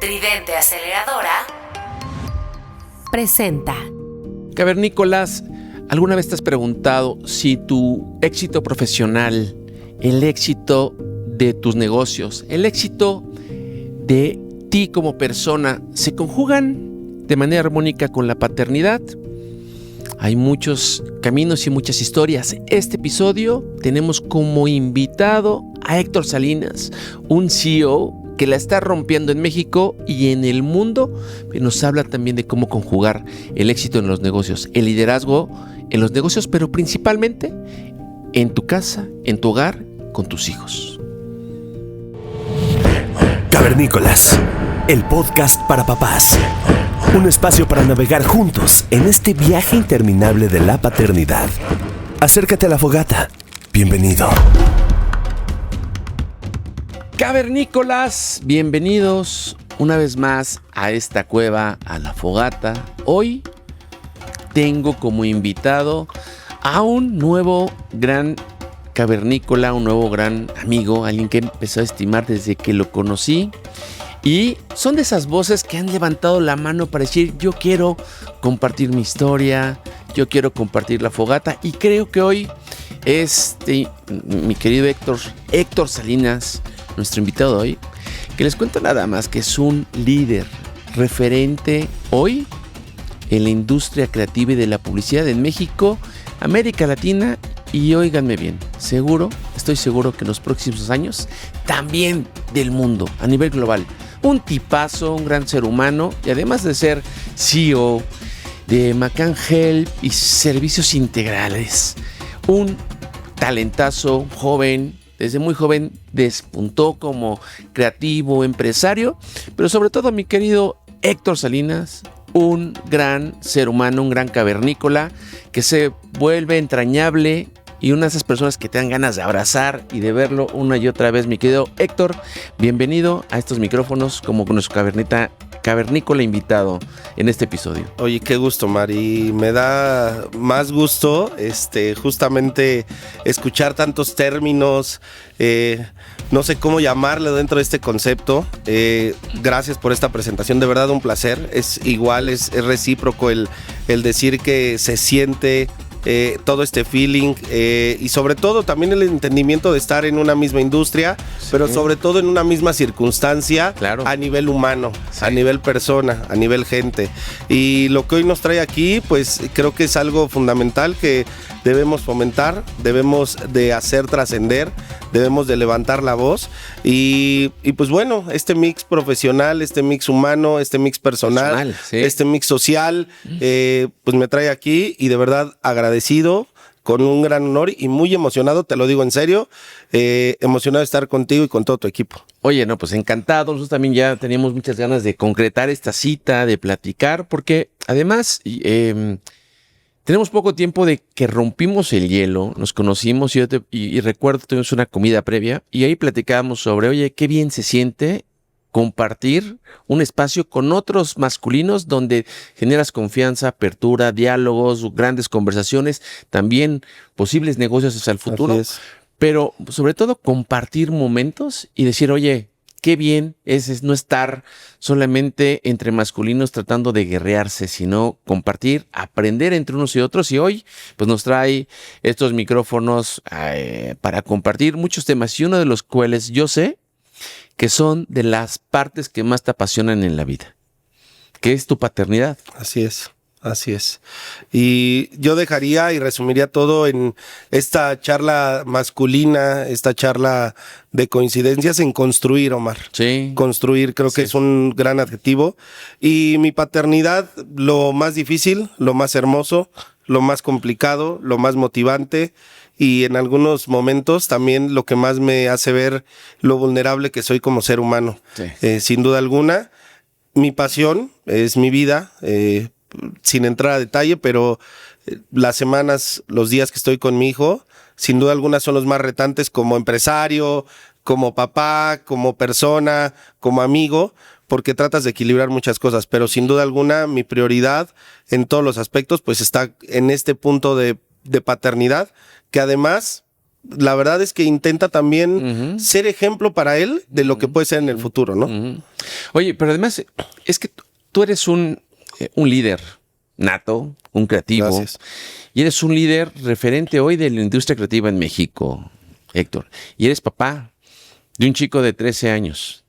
Tridente Aceleradora presenta. Cavernícolas, ¿alguna vez te has preguntado si tu éxito profesional, el éxito de tus negocios, el éxito de ti como persona se conjugan de manera armónica con la paternidad? Hay muchos caminos y muchas historias. Este episodio tenemos como invitado a Héctor Salinas, un CEO que la está rompiendo en México y en el mundo, pero nos habla también de cómo conjugar el éxito en los negocios, el liderazgo en los negocios, pero principalmente en tu casa, en tu hogar, con tus hijos. Cavernícolas, el podcast para papás. Un espacio para navegar juntos en este viaje interminable de la paternidad. Acércate a la fogata. Bienvenido. Cavernícolas, bienvenidos una vez más a esta cueva, a la fogata. Hoy tengo como invitado a un nuevo gran cavernícola, un nuevo gran amigo, alguien que empezó a estimar desde que lo conocí. Y son de esas voces que han levantado la mano para decir: yo quiero compartir mi historia, yo quiero compartir la fogata. Y creo que hoy mi querido Héctor Salinas, nuestro invitado de hoy, que les cuento nada más que es un líder referente hoy en la industria creativa y de la publicidad en México, América Latina y, óiganme bien, estoy seguro que en los próximos años también del mundo, a nivel global. Un tipazo, un gran ser humano, y además de ser CEO de McCann Health y servicios integrales, un talentazo, joven, desde muy joven despuntó como creativo, empresario, pero sobre todo mi querido Héctor Salinas, un gran ser humano, un gran cavernícola que se vuelve entrañable y una de esas personas que te dan ganas de abrazar y de verlo una y otra vez. Mi querido Héctor, bienvenido a estos micrófonos como nuestro cavernícola invitado en este episodio. Oye, qué gusto, Mari. Me da más gusto justamente escuchar tantos términos, no sé cómo llamarle dentro de este concepto. Gracias por esta presentación, de verdad un placer. Es igual, es recíproco el decir que se siente todo este feeling y sobre todo también el entendimiento de estar en una misma industria, sí, pero sobre todo en una misma circunstancia, claro, a nivel humano, sí, a nivel persona, a nivel gente. Y lo que hoy nos trae aquí, pues creo que es algo fundamental que debemos fomentar, debemos de hacer trascender, debemos de levantar la voz y pues bueno, este mix profesional, este mix humano, este mix personal, sí, este mix social, pues me trae aquí y de verdad agradecido, con un gran honor y muy emocionado, te lo digo en serio, emocionado de estar contigo y con todo tu equipo. Oye, no, pues encantado, nosotros también ya teníamos muchas ganas de concretar esta cita, de platicar, porque además tenemos poco tiempo de que rompimos el hielo, nos conocimos y recuerdo tuvimos una comida previa y ahí platicábamos sobre, oye, qué bien se siente compartir un espacio con otros masculinos donde generas confianza, apertura, diálogos, grandes conversaciones, también posibles negocios hacia el futuro, pero sobre todo compartir momentos y decir, oye, qué bien es no estar solamente entre masculinos tratando de guerrearse, sino compartir, aprender entre unos y otros. Y hoy pues nos trae estos micrófonos para compartir muchos temas y uno de los cuales yo sé que son de las partes que más te apasionan en la vida, que es tu paternidad. Así es. Y yo dejaría y resumiría todo en esta charla masculina, esta charla de coincidencias en construir, Omar. Sí. Construir creo que es un gran adjetivo. Y mi paternidad, lo más difícil, lo más hermoso, lo más complicado, lo más motivante y en algunos momentos también lo que más me hace ver lo vulnerable que soy como ser humano. Sí. Sin duda alguna, mi pasión es mi vida, sin entrar a detalle, pero las semanas, los días que estoy con mi hijo, sin duda alguna son los más retantes como empresario, como papá, como persona, como amigo, porque tratas de equilibrar muchas cosas, pero sin duda alguna mi prioridad en todos los aspectos pues está en este punto de paternidad, que además la verdad es que intenta también ser ejemplo para él de lo que puede ser en el futuro, ¿no? Oye, pero además es que tú eres un líder nato, un creativo. Gracias. Y eres un líder referente hoy de la industria creativa en México, Héctor. Y eres papá de un chico de 13 años.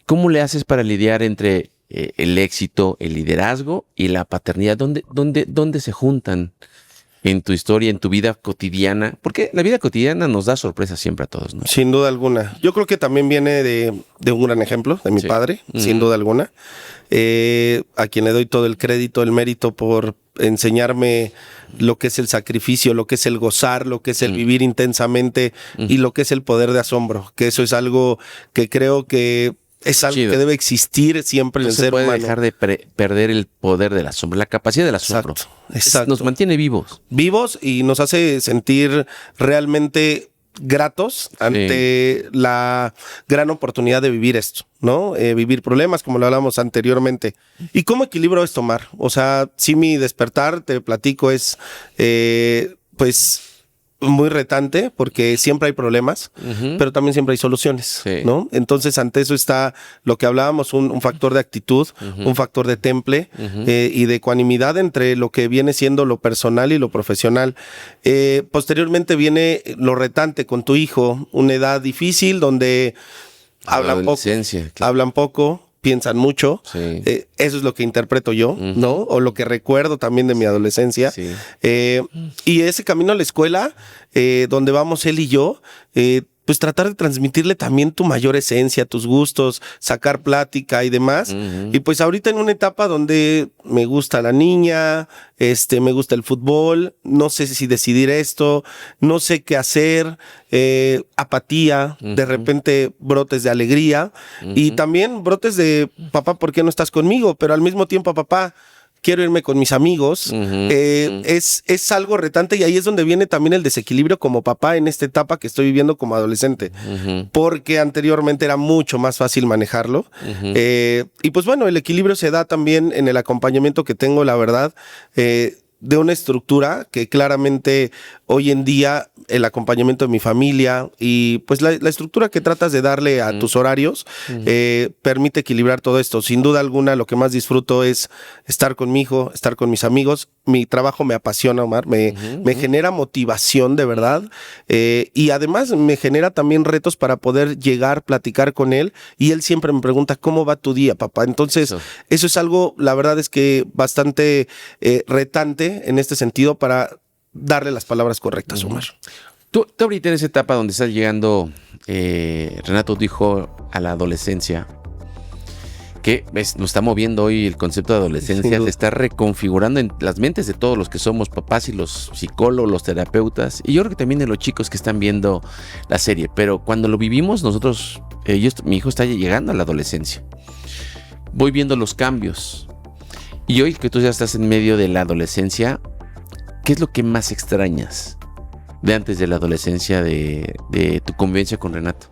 ¿Cómo le haces para lidiar entre el éxito, el liderazgo y la paternidad? ¿Dónde se juntan en tu historia, en tu vida cotidiana? Porque la vida cotidiana nos da sorpresas siempre a todos, ¿no? Sin duda alguna. Yo creo que también viene de un gran ejemplo, de mi padre, sin duda alguna. A quien le doy todo el crédito, el mérito por enseñarme lo que es el sacrificio, lo que es el gozar, lo que es el vivir intensamente y lo que es el poder de asombro. Que eso es algo que creo que es algo que debe existir siempre en el ser humano. No se puede dejar de perder el poder del asombro, la capacidad del asombro. Exacto. Nos mantiene vivos. Vivos y nos hace sentir realmente gratos ante la gran oportunidad de vivir esto, ¿no? Vivir problemas, como lo hablamos anteriormente. ¿Y cómo equilibro esto, Mar? O sea, sí, mi despertar, te platico, es pues muy retante porque siempre hay problemas, pero también siempre hay soluciones, ¿no? Entonces, ante eso está lo que hablábamos, un factor de actitud, un factor de temple y de ecuanimidad entre lo que viene siendo lo personal y lo profesional. Posteriormente viene lo retante con tu hijo, una edad difícil donde hablan poco, piensan mucho. Eso es lo que interpreto yo, ¿no? O lo que recuerdo también de mi adolescencia. Y ese camino a la escuela, donde vamos él y yo, pues tratar de transmitirle también tu mayor esencia, tus gustos, sacar plática y demás. Y pues ahorita en una etapa donde me gusta la niña, me gusta el fútbol, no sé si decidir esto, no sé qué hacer, apatía, de repente brotes de alegría y también brotes de papá, ¿por qué no estás conmigo? Pero al mismo tiempo, papá, quiero irme con mis amigos. Es algo retante y ahí es donde viene también el desequilibrio como papá en esta etapa que estoy viviendo como adolescente, porque anteriormente era mucho más fácil manejarlo. Y pues bueno, el equilibrio se da también en el acompañamiento que tengo, la verdad, de una estructura que claramente hoy en día el acompañamiento de mi familia y pues la estructura que tratas de darle a tus horarios permite equilibrar todo esto. Sin duda alguna, lo que más disfruto es estar con mi hijo, estar con mis amigos. Mi trabajo me apasiona, Omar, me genera motivación de verdad y además me genera también retos para poder llegar, platicar con él y él siempre me pregunta, ¿cómo va tu día, papá? Entonces, eso es algo, la verdad es que bastante retante en este sentido para darle las palabras correctas, Omar. Tú ahorita en esa etapa donde estás llegando, Renato dijo, a la adolescencia, que nos está moviendo hoy el concepto de adolescencia, se está reconfigurando en las mentes de todos los que somos papás y los psicólogos, los terapeutas, y yo creo que también de los chicos que están viendo la serie, pero cuando lo vivimos nosotros, mi hijo está llegando a la adolescencia, voy viendo los cambios, y hoy que tú ya estás en medio de la adolescencia, ¿qué es lo que más extrañas de antes de la adolescencia de tu convivencia con Renato?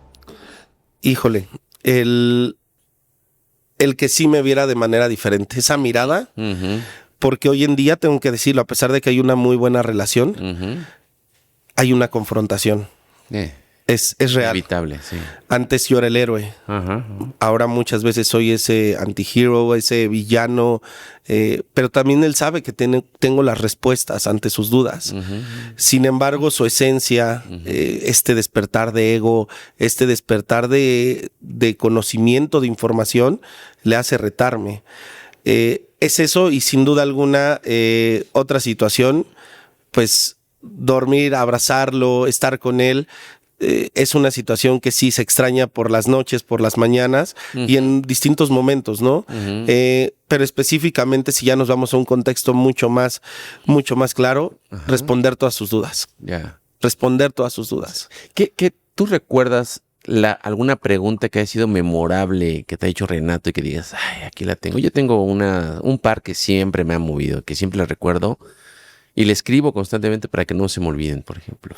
Híjole, el que sí me viera de manera diferente, esa mirada, porque hoy en día, tengo que decirlo, a pesar de que hay una muy buena relación, hay una confrontación. Es real. Inevitable, sí. Antes yo era el héroe. Ahora muchas veces soy ese antihero, ese villano, pero también él sabe que tengo las respuestas ante sus dudas. Sin embargo, su esencia, este despertar de ego, este despertar de conocimiento, de información, le hace retarme. Es eso y sin duda alguna otra situación, pues dormir, abrazarlo, estar con él. Es una situación que sí se extraña por las noches, por las mañanas y en distintos momentos, ¿no? Pero específicamente, si ya nos vamos a un contexto mucho más claro, responder todas sus dudas. Responder todas sus dudas. ¿Qué tú recuerdas alguna pregunta que haya sido memorable que te ha hecho Renato y que digas, ay, aquí la tengo? Yo tengo un par que siempre me ha movido, que siempre la recuerdo y le escribo constantemente para que no se me olviden, por ejemplo.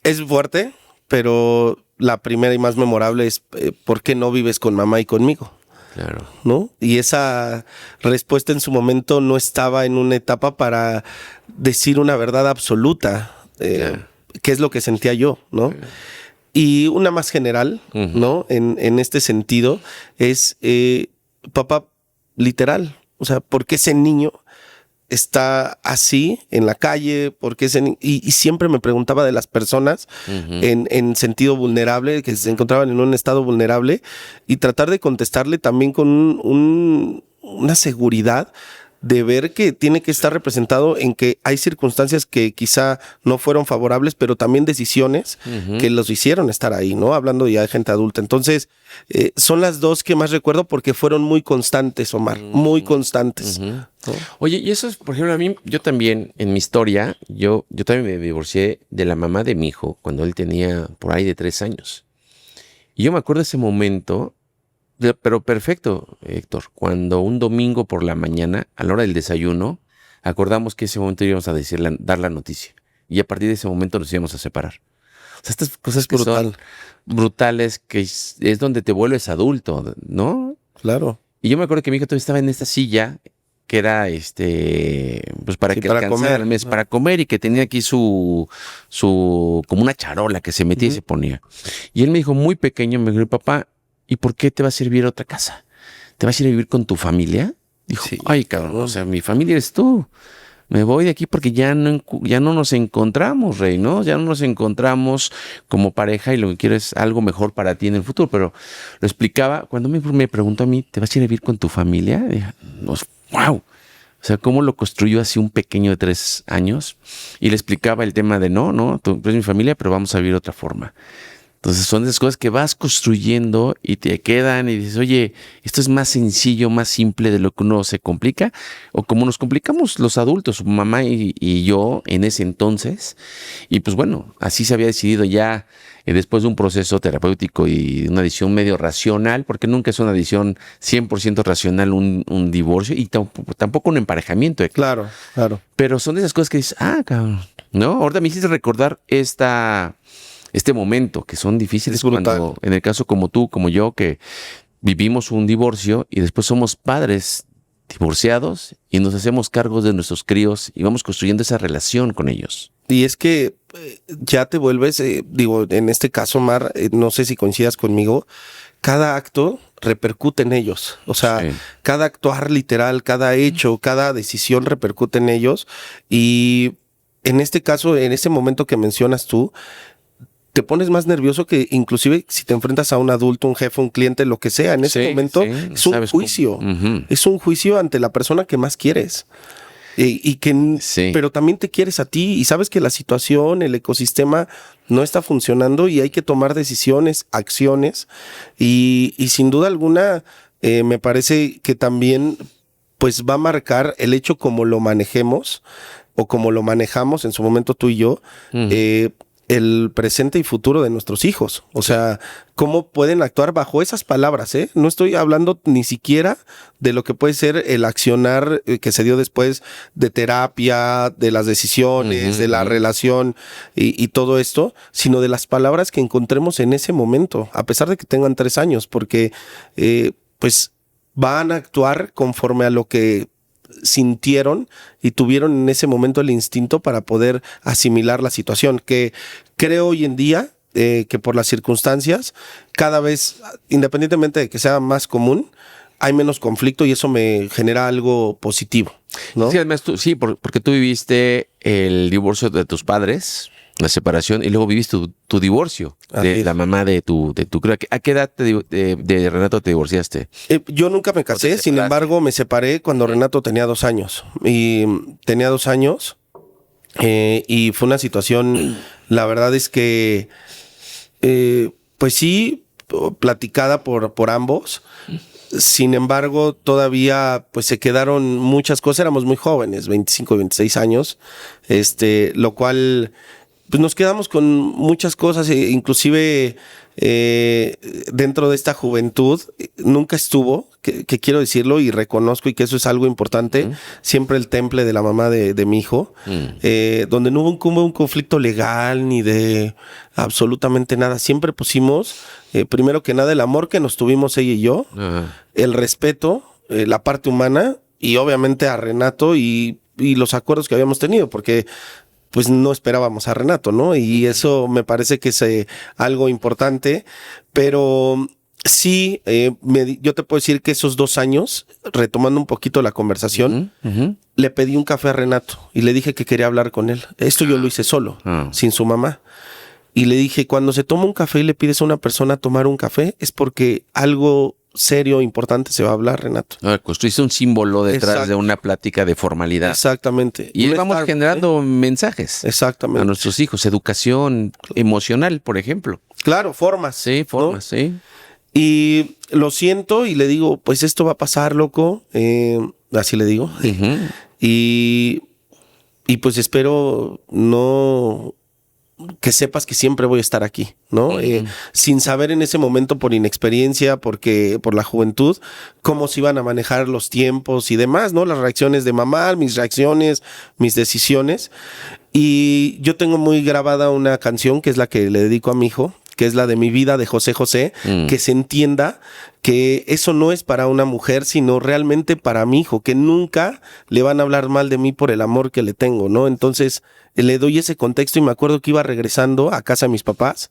Es fuerte, pero la primera y más memorable es ¿por qué no vives con mamá y conmigo? Claro. ¿No? Y esa respuesta en su momento no estaba en una etapa para decir una verdad absoluta. qué es lo que sentía yo, ¿no? Y una más general, ¿no? En este sentido es, papá, literal, o sea, ¿por qué ese niño está así en la calle? ¿Por qué y siempre me preguntaba de las personas en sentido vulnerable, que se encontraban en un estado vulnerable, y tratar de contestarle también con una seguridad de ver que tiene que estar representado en que hay circunstancias que quizá no fueron favorables, pero también decisiones que los hicieron estar ahí, ¿no? Hablando ya de gente adulta. Entonces, son las dos que más recuerdo porque fueron muy constantes, Omar, muy constantes. ¿No? Oye, y eso es, por ejemplo, a mí, yo también, en mi historia, yo también me divorcié de la mamá de mi hijo cuando él tenía por ahí de 3 años. Y yo me acuerdo de ese momento, pero perfecto, Héctor, cuando un domingo por la mañana, a la hora del desayuno, acordamos que ese momento íbamos a dar la noticia. Y a partir de ese momento nos íbamos a separar. O sea, estas cosas que son brutales, que es donde te vuelves adulto, ¿no? Claro. Y yo me acuerdo que mi hijo todavía estaba en esta silla, que era pues para que alcanzara el mes, para comer, y que tenía aquí su como una charola que se metía y se ponía. Y él me dijo, muy pequeño, me dijo, papá, ¿y por qué te vas a ir a vivir a otra casa? ¿Te vas a ir a vivir con tu familia? Dijo, ay, cabrón, o sea, mi familia eres tú. Me voy de aquí porque ya no nos encontramos, Rey, ¿no? Ya no nos encontramos como pareja y lo que quiero es algo mejor para ti en el futuro. Pero lo explicaba, cuando me preguntó a mí, ¿te vas a ir a vivir con tu familia? Dije, wow. O sea, cómo lo construyó así un pequeño de 3 años. Y le explicaba el tema de, no, tú eres mi familia, pero vamos a vivir de otra forma. Entonces son esas cosas que vas construyendo y te quedan y dices, oye, esto es más sencillo, más simple de lo que uno se complica, o como nos complicamos los adultos, mamá y yo en ese entonces. Y pues bueno, así se había decidido ya después de un proceso terapéutico y una decisión medio racional, porque nunca es una decisión 100% racional un divorcio y tampoco un emparejamiento. Claro. Pero son de esas cosas que dices, cabrón, ¿no? Ahorita me hiciste recordar este momento, que son difíciles cuando, en el caso como tú, como yo, que vivimos un divorcio y después somos padres divorciados y nos hacemos cargos de nuestros críos y vamos construyendo esa relación con ellos. Y es que ya te vuelves, en este caso, Mar, no sé si coincidas conmigo, cada acto repercute en ellos. O sea, cada actuar literal, cada hecho, cada decisión repercute en ellos. Y en este caso, en ese momento que mencionas tú, te pones más nervioso que inclusive si te enfrentas a un adulto, un jefe, un cliente, lo que sea. En ese momento es un juicio. Es un juicio ante la persona que más quieres. Pero también te quieres a ti y sabes que la situación, el ecosistema no está funcionando y hay que tomar decisiones, acciones. Y sin duda alguna, me parece que también pues va a marcar el hecho como lo manejemos o como lo manejamos en su momento tú y yo, el presente y futuro de nuestros hijos. O sea, cómo pueden actuar bajo esas palabras, ¿eh? No estoy hablando ni siquiera de lo que puede ser el accionar que se dio después de terapia, de las decisiones, de la relación y todo esto, sino de las palabras que encontremos en ese momento, a pesar de que tengan 3 años, porque pues van a actuar conforme a lo que sintieron y tuvieron en ese momento el instinto para poder asimilar la situación, que creo hoy en día que por las circunstancias cada vez, independientemente de que sea más común, hay menos conflicto y eso me genera algo positivo, ¿no? Sí, además porque tú viviste el divorcio de tus padres, la separación, y luego viviste tu divorcio de la mamá de tu ¿A qué edad de Renato te divorciaste? Yo nunca me casé, sin embargo me separé cuando Renato tenía 2 años. Y tenía 2 años y fue una situación, la verdad es que pues sí, platicada por ambos. Sin embargo, todavía pues se quedaron muchas cosas, éramos muy jóvenes, 25, 26 años, lo cual pues nos quedamos con muchas cosas, inclusive dentro de esta juventud nunca estuvo, que quiero decirlo y reconozco y que eso es algo importante, siempre el temple de la mamá de mi hijo, donde no hubo un conflicto legal ni de absolutamente nada, siempre pusimos primero que nada el amor que nos tuvimos ella y yo, el respeto, la parte humana y obviamente a Renato y los acuerdos que habíamos tenido, porque pues no esperábamos a Renato, ¿no? Y eso me parece que es algo importante, pero sí, yo te puedo decir que esos 2 años, retomando un poquito la conversación, le pedí un café a Renato y le dije que quería hablar con él. Esto yo lo hice solo, sin su mamá. Y le dije, cuando se toma un café y le pides a una persona tomar un café, es porque algo serio, importante se va a hablar, Renato. Construiste un símbolo detrás Exacto. de una plática de formalidad. Exactamente. Y vamos generando mensajes Exactamente. a nuestros hijos, educación emocional, por ejemplo. Claro, formas. Sí, formas, ¿no? sí. Y lo siento y le digo, pues esto va a pasar, loco. Así le digo. Y pues espero no... que sepas que siempre voy a estar aquí, ¿no? Sin saber en ese momento por inexperiencia, por la juventud, cómo se iban a manejar los tiempos y demás, ¿no? Las reacciones de mamá, mis reacciones, mis decisiones. Y yo tengo muy grabada una canción que es la que le dedico a mi hijo, que es la de Mi Vida de José José, que se entienda que eso no es para una mujer, sino realmente para mi hijo, que nunca le van a hablar mal de mí por el amor que le tengo, ¿no? Entonces le doy ese contexto y me acuerdo que iba regresando a casa de mis papás,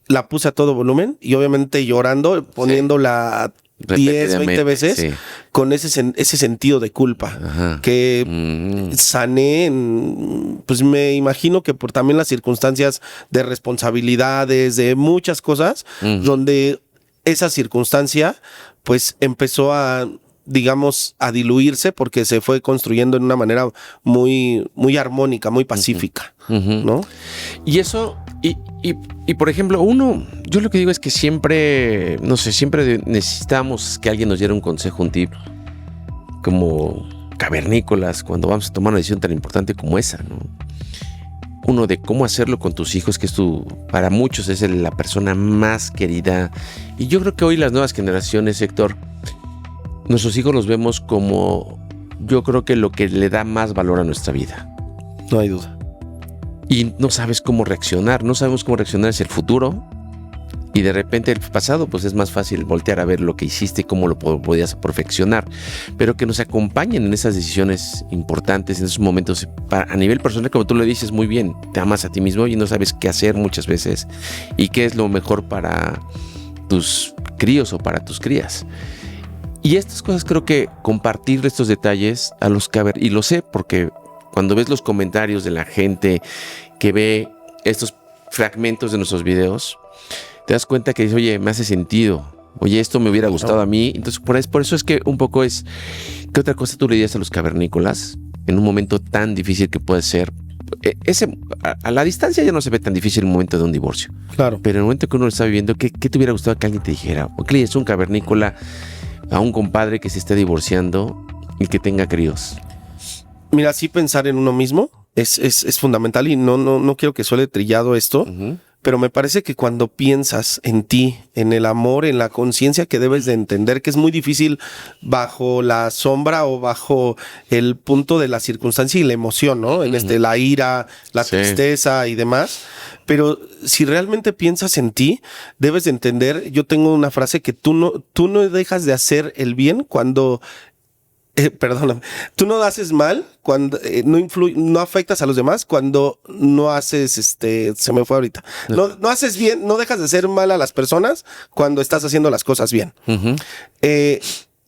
la puse a todo volumen y obviamente llorando, poniéndola 10, 20 veces, con ese sentido de culpa que sané pues me imagino que por también las circunstancias de responsabilidades, de muchas cosas, donde esa circunstancia pues empezó a, digamos, a diluirse porque se fue construyendo en una manera muy, muy armónica, muy pacífica, ¿no? Y eso, y por ejemplo, yo lo que digo es que siempre, no sé, siempre necesitamos que alguien nos diera un consejo, un tip, como cavernícolas, cuando vamos a tomar una decisión tan importante como esa, ¿no? Uno de cómo hacerlo con tus hijos, que es para muchos es la persona más querida. Y yo creo que hoy las nuevas generaciones, Héctor, nuestros hijos los vemos como, yo creo que lo que le da más valor a nuestra vida. No hay duda. Y no sabes cómo reaccionar, no sabemos cómo reaccionar hacia el futuro. Y de repente el pasado, pues es más fácil voltear a ver lo que hiciste y cómo lo podías perfeccionar. Pero que nos acompañen en esas decisiones importantes, en esos momentos, a nivel personal, como tú lo dices muy bien, te amas a ti mismo y no sabes qué hacer muchas veces y qué es lo mejor para tus críos o para tus crías. Y estas cosas creo que compartir estos detalles a los que, y lo sé porque cuando ves los comentarios de la gente que ve estos fragmentos de nuestros videos, te das cuenta que dices, oye, me hace sentido, oye, esto me hubiera gustado a mí. Entonces, por eso es que un poco es, ¿qué otra cosa tú le dirías a los cavernícolas en un momento tan difícil que puede ser? A la distancia ya no se ve tan difícil el momento de un divorcio. Claro. Pero en el momento que uno lo está viviendo, ¿qué te hubiera gustado que alguien te dijera? ¿O qué le dices a un cavernícola, a un compadre que se esté divorciando y que tenga críos? Mira, sí pensar en uno mismo es fundamental y no quiero que suene trillado esto, pero me parece que cuando piensas en ti, en el amor, en la conciencia que debes de entender que es muy difícil bajo la sombra o bajo el punto de la circunstancia y la emoción, ¿no? En la ira, la tristeza y demás. Pero si realmente piensas en ti, debes de entender, yo tengo una frase que tú no dejas de hacer el bien cuando... perdóname, tú no haces mal cuando no afectas a los demás cuando no haces, se me fue ahorita. No haces bien, no dejas de hacer mal a las personas cuando estás haciendo las cosas bien.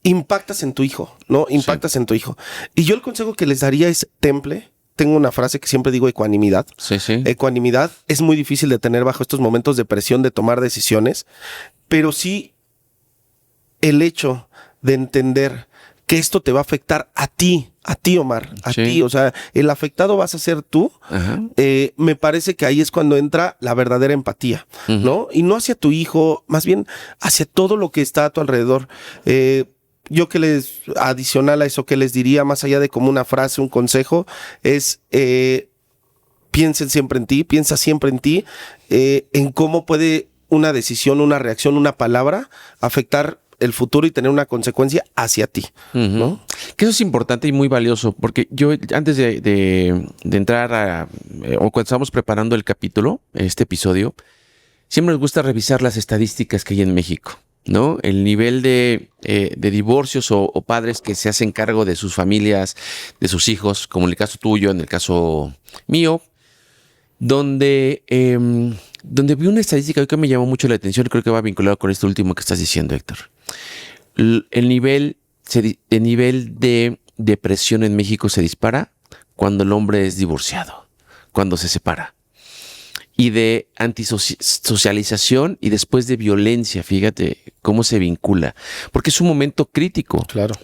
Impactas en tu hijo, ¿no? Impactas en tu hijo. Y yo el consejo que les daría es temple. Tengo una frase que siempre digo, ecuanimidad. Sí. Ecuanimidad es muy difícil de tener bajo estos momentos de presión de tomar decisiones, pero sí el hecho de entender que esto te va a afectar a ti, Omar, a ti, o sea, el afectado vas a ser tú. Me parece que ahí es cuando entra la verdadera empatía, ¿no? Y no hacia tu hijo, más bien hacia todo lo que está a tu alrededor. Yo adicional a eso que les diría, más allá de como una frase, un consejo, es piensa siempre en ti, en cómo puede una decisión, una reacción, una palabra afectar el futuro y tener una consecuencia hacia ti, ¿no? Que eso es importante y muy valioso, porque yo antes de entrar o cuando estábamos preparando el capítulo, este episodio, siempre nos gusta revisar las estadísticas que hay en México, ¿no? El nivel de divorcios o padres que se hacen cargo de sus familias, de sus hijos, como en el caso tuyo, en el caso mío, donde vi una estadística que me llamó mucho la atención, creo que va vinculado con esto último que estás diciendo, Héctor. El nivel de depresión en México se dispara cuando el hombre es divorciado, cuando se separa. Y de antisocialización y después de violencia, fíjate cómo se vincula. Porque es un momento crítico. Claro.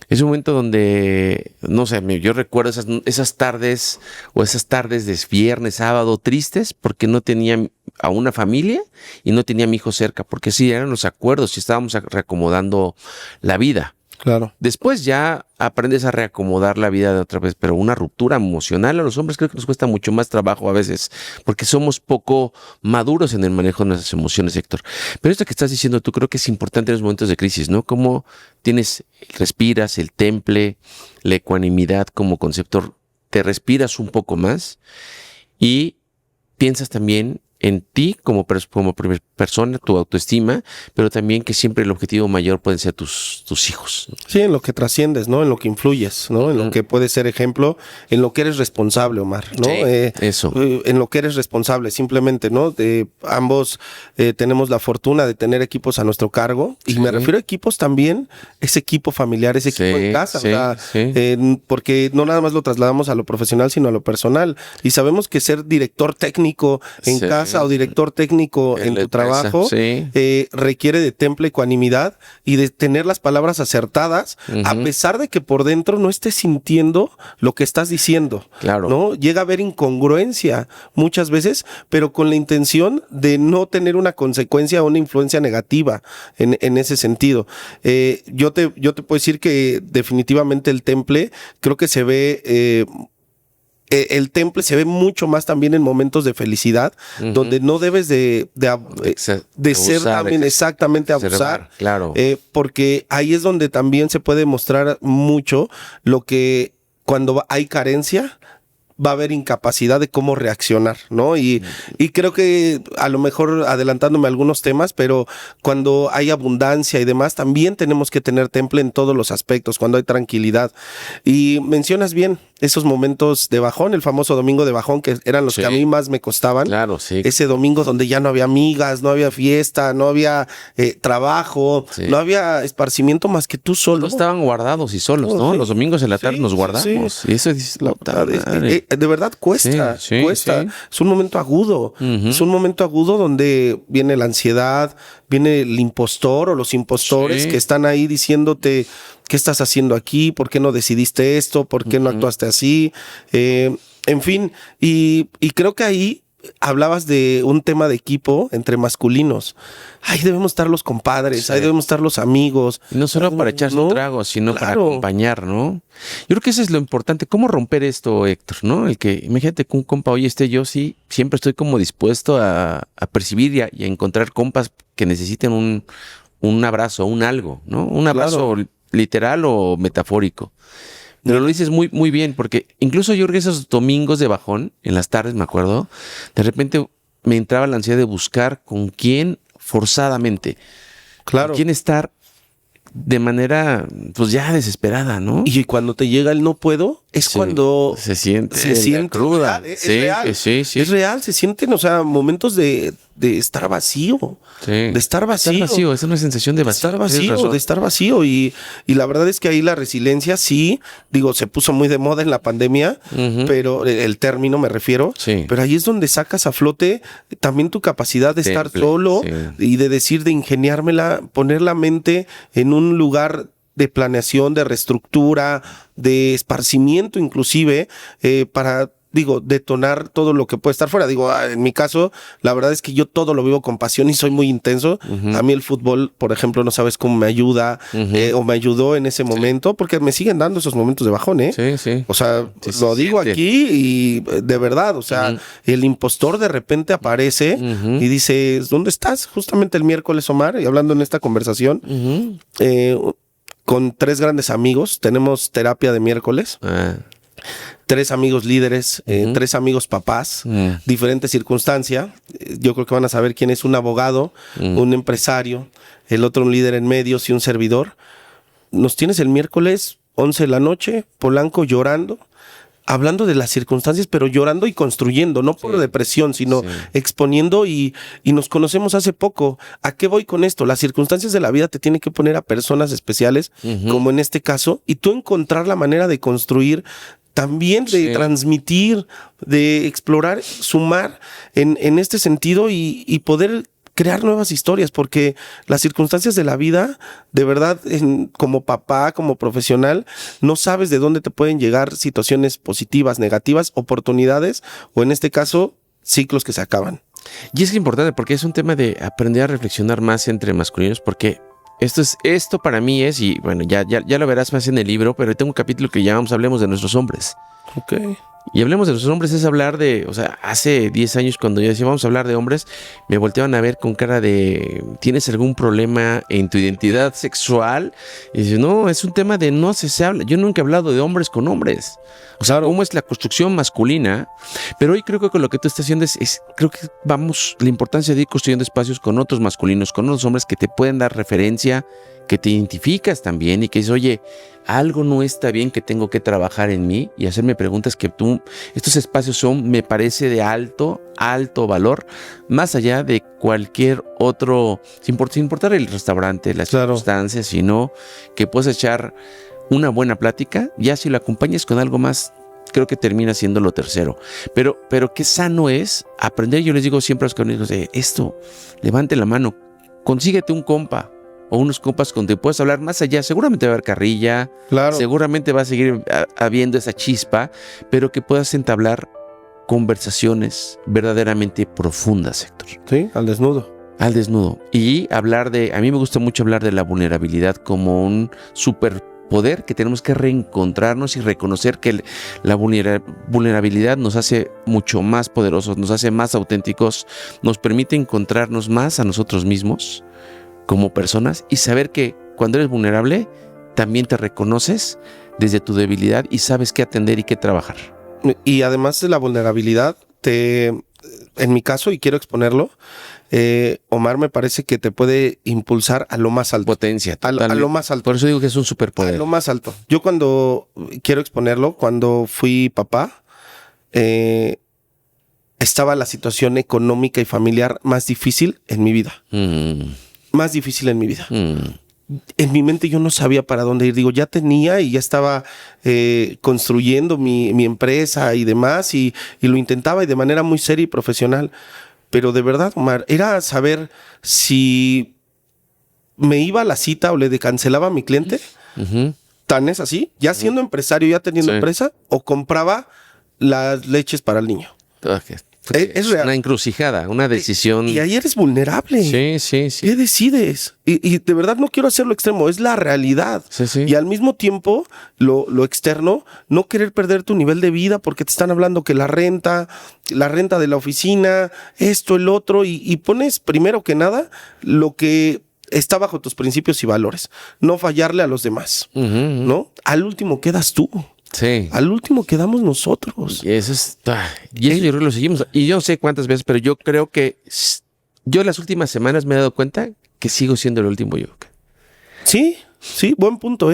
Es un momento donde, no sé, yo recuerdo esas tardes de viernes, sábado tristes porque no tenía a una familia y no tenía a mi hijo cerca, porque sí, eran los acuerdos y estábamos reacomodando la vida. Claro. Después ya aprendes a reacomodar la vida de otra vez, pero una ruptura emocional a los hombres creo que nos cuesta mucho más trabajo a veces, porque somos poco maduros en el manejo de nuestras emociones, Héctor. Pero esto que estás diciendo tú creo que es importante en los momentos de crisis, ¿no? Cómo respiras el temple, la ecuanimidad como concepto, te respiras un poco más y piensas también en ti como persona, tu autoestima, pero también que siempre el objetivo mayor pueden ser tus hijos. Sí, en lo que trasciendes, ¿no? En lo que influyes, ¿no? En lo que puedes ser ejemplo, en lo que eres responsable, Omar, ¿no? Sí, eso. En lo que eres responsable, simplemente, ¿no? Ambos tenemos la fortuna de tener equipos a nuestro cargo, y me refiero a equipos también, ese equipo familiar, ese equipo en casa, porque no nada más lo trasladamos a lo profesional, sino a lo personal, y sabemos que ser director técnico en casa o director técnico en tu trabajo requiere de temple, ecuanimidad y de tener las palabras acertadas, a pesar de que por dentro no estés sintiendo lo que estás diciendo. Claro. ¿No? Llega a haber incongruencia muchas veces, pero con la intención de no tener una consecuencia o una influencia negativa en ese sentido. Yo te puedo decir que definitivamente el temple creo que se ve... el temple se ve mucho más también en momentos de felicidad, donde no debes de ser también exactamente abusar, claro. Porque ahí es donde también se puede mostrar mucho lo que cuando hay carencia va a haber incapacidad de cómo reaccionar, ¿no? Y creo que a lo mejor adelantándome a algunos temas, pero cuando hay abundancia y demás, también tenemos que tener temple en todos los aspectos, cuando hay tranquilidad. Y mencionas bien esos momentos de bajón, el famoso domingo de bajón, que eran los que a mí más me costaban. Claro, sí. Ese domingo donde ya no había amigas, no había fiesta, no había trabajo, no había esparcimiento más que tú solo. Todos estaban guardados y solos, ¿no? Los domingos en la tarde nos guardamos. Y eso es de verdad cuesta. Es un momento agudo. Es un momento agudo donde viene la ansiedad, viene el impostor o los impostores que están ahí diciéndote ¿qué estás haciendo aquí? ¿Por qué no decidiste esto? ¿Por qué no actuaste así? En fin, y creo que ahí hablabas de un tema de equipo entre masculinos. Ahí debemos estar los compadres, ahí debemos estar los amigos. Y no solo para echarse un trago, sino para acompañar, ¿no? Yo creo que eso es lo importante. ¿Cómo romper esto, Héctor? ¿No? El que, imagínate que un compa, oye, yo sí, siempre estoy como dispuesto a percibir y a encontrar compas que necesiten un abrazo, un algo, ¿no? Un abrazo literal o metafórico. Pero lo dices muy, muy bien, porque incluso yo esos domingos de bajón, en las tardes, me acuerdo, de repente me entraba la ansiedad de buscar con quién forzadamente. Claro. Con quién estar de manera, pues ya desesperada, ¿no? Y cuando te llega el no puedo, es cuando se siente cruda. Es real. Es real, se sienten, o sea, momentos de estar vacío. De estar vacío. Estar vacío, es una sensación de vacío. De estar vacío. Y la verdad es que ahí la resiliencia sí, se puso muy de moda en la pandemia, pero el término me refiero. Sí. Pero ahí es donde sacas a flote también tu capacidad de estar solo y de decir, de ingeniármela, poner la mente en un lugar de planeación, de reestructura, de esparcimiento inclusive, para, detonar todo lo que puede estar fuera. En mi caso, la verdad es que yo todo lo vivo con pasión y soy muy intenso. A mí el fútbol, por ejemplo, no sabes cómo me ayuda o me ayudó en ese momento, porque me siguen dando esos momentos de bajón, ¿eh? Sí. O sea, lo digo aquí y de verdad, o sea, el impostor de repente aparece y dice, ¿dónde estás? Justamente el miércoles, Omar, y hablando en esta conversación, con 3 grandes amigos, tenemos terapia de miércoles. 3 amigos líderes, 3 amigos papás, diferente circunstancia. Yo creo que van a saber quién es un abogado, un empresario, el otro un líder en medios y un servidor. Nos tienes el miércoles 11 de la noche, Polanco llorando, hablando de las circunstancias, pero llorando y construyendo, no por depresión, sino exponiendo y nos conocemos hace poco. ¿A qué voy con esto? Las circunstancias de la vida te tienen que poner a personas especiales, como en este caso, y tú encontrar la manera de construir, también de transmitir, de explorar, sumar en este sentido y poder crear nuevas historias, porque las circunstancias de la vida, de verdad, como papá, como profesional, no sabes de dónde te pueden llegar situaciones positivas, negativas, oportunidades, o en este caso, ciclos que se acaban. Y es importante porque es un tema de aprender a reflexionar más entre masculinos, porque esto para mí es, y bueno, ya lo verás más en el libro, pero tengo un capítulo que llamamos Hablemos de nuestros hombres. Ok. Y Hablemos de nuestros hombres es hablar de, o sea, hace 10 años cuando yo decía vamos a hablar de hombres, me volteaban a ver con cara de, ¿tienes algún problema en tu identidad sexual? Y dice, no, es un tema de no se habla, yo nunca he hablado de hombres con hombres. O sea, cómo es la construcción masculina, pero hoy creo que con lo que tú estás haciendo creo que la importancia de ir construyendo espacios con otros masculinos, con otros hombres que te pueden dar referencia, que te identificas también y que dices, oye, algo no está bien, que tengo que trabajar en mí y hacerme preguntas que estos espacios son, me parece, de alto valor, más allá de cualquier otro, sin importar el restaurante, las circunstancias, sino que puedes echar una buena plática, ya si lo acompañas con algo más, creo que termina siendo lo tercero. Pero qué sano es aprender. Yo les digo siempre a los amigos, esto, levante la mano, consíguete un compa o unos compas con que puedes hablar más allá. Seguramente va a haber carrilla, seguramente va a seguir habiendo esa chispa, pero que puedas entablar conversaciones verdaderamente profundas, Héctor. Sí, al desnudo. Y hablar a mí me gusta mucho hablar de la vulnerabilidad como un superpoder que tenemos que reencontrarnos y reconocer que la vulnerabilidad nos hace mucho más poderosos, nos hace más auténticos, nos permite encontrarnos más a nosotros mismos como personas y saber que cuando eres vulnerable también te reconoces desde tu debilidad y sabes qué atender y qué trabajar. Y además de la vulnerabilidad, en mi caso, y quiero exponerlo, Omar, me parece que te puede impulsar a lo más alto. Potencia. A lo más alto. Por eso digo que es un superpoder. A lo más alto. Yo quiero exponerlo, cuando fui papá, estaba la situación económica y familiar más difícil en mi vida. Más difícil en mi vida. En mi mente yo no sabía para dónde ir. Digo, ya tenía y ya estaba construyendo mi empresa y demás, y lo intentaba y de manera muy seria y profesional. Pero de verdad, Omar, era saber si me iba a la cita o le cancelaba a mi cliente. Tan es así, ya siendo empresario, ya teniendo empresa, o compraba las leches para el niño. Es una encrucijada, una decisión. Y ahí eres vulnerable. Sí. ¿Qué decides? Y de verdad no quiero hacerlo extremo, es la realidad. Sí. Y al mismo tiempo, lo externo, no querer perder tu nivel de vida porque te están hablando que la renta de la oficina, esto, el otro, y pones primero que nada lo que está bajo tus principios y valores. No fallarle a los demás, ¿no? Al último quedas tú. Sí. Al último quedamos nosotros. Y eso yo creo que lo seguimos. Y yo no sé cuántas veces, pero yo creo que yo las últimas semanas me he dado cuenta que sigo siendo el último yo. Sí, buen punto,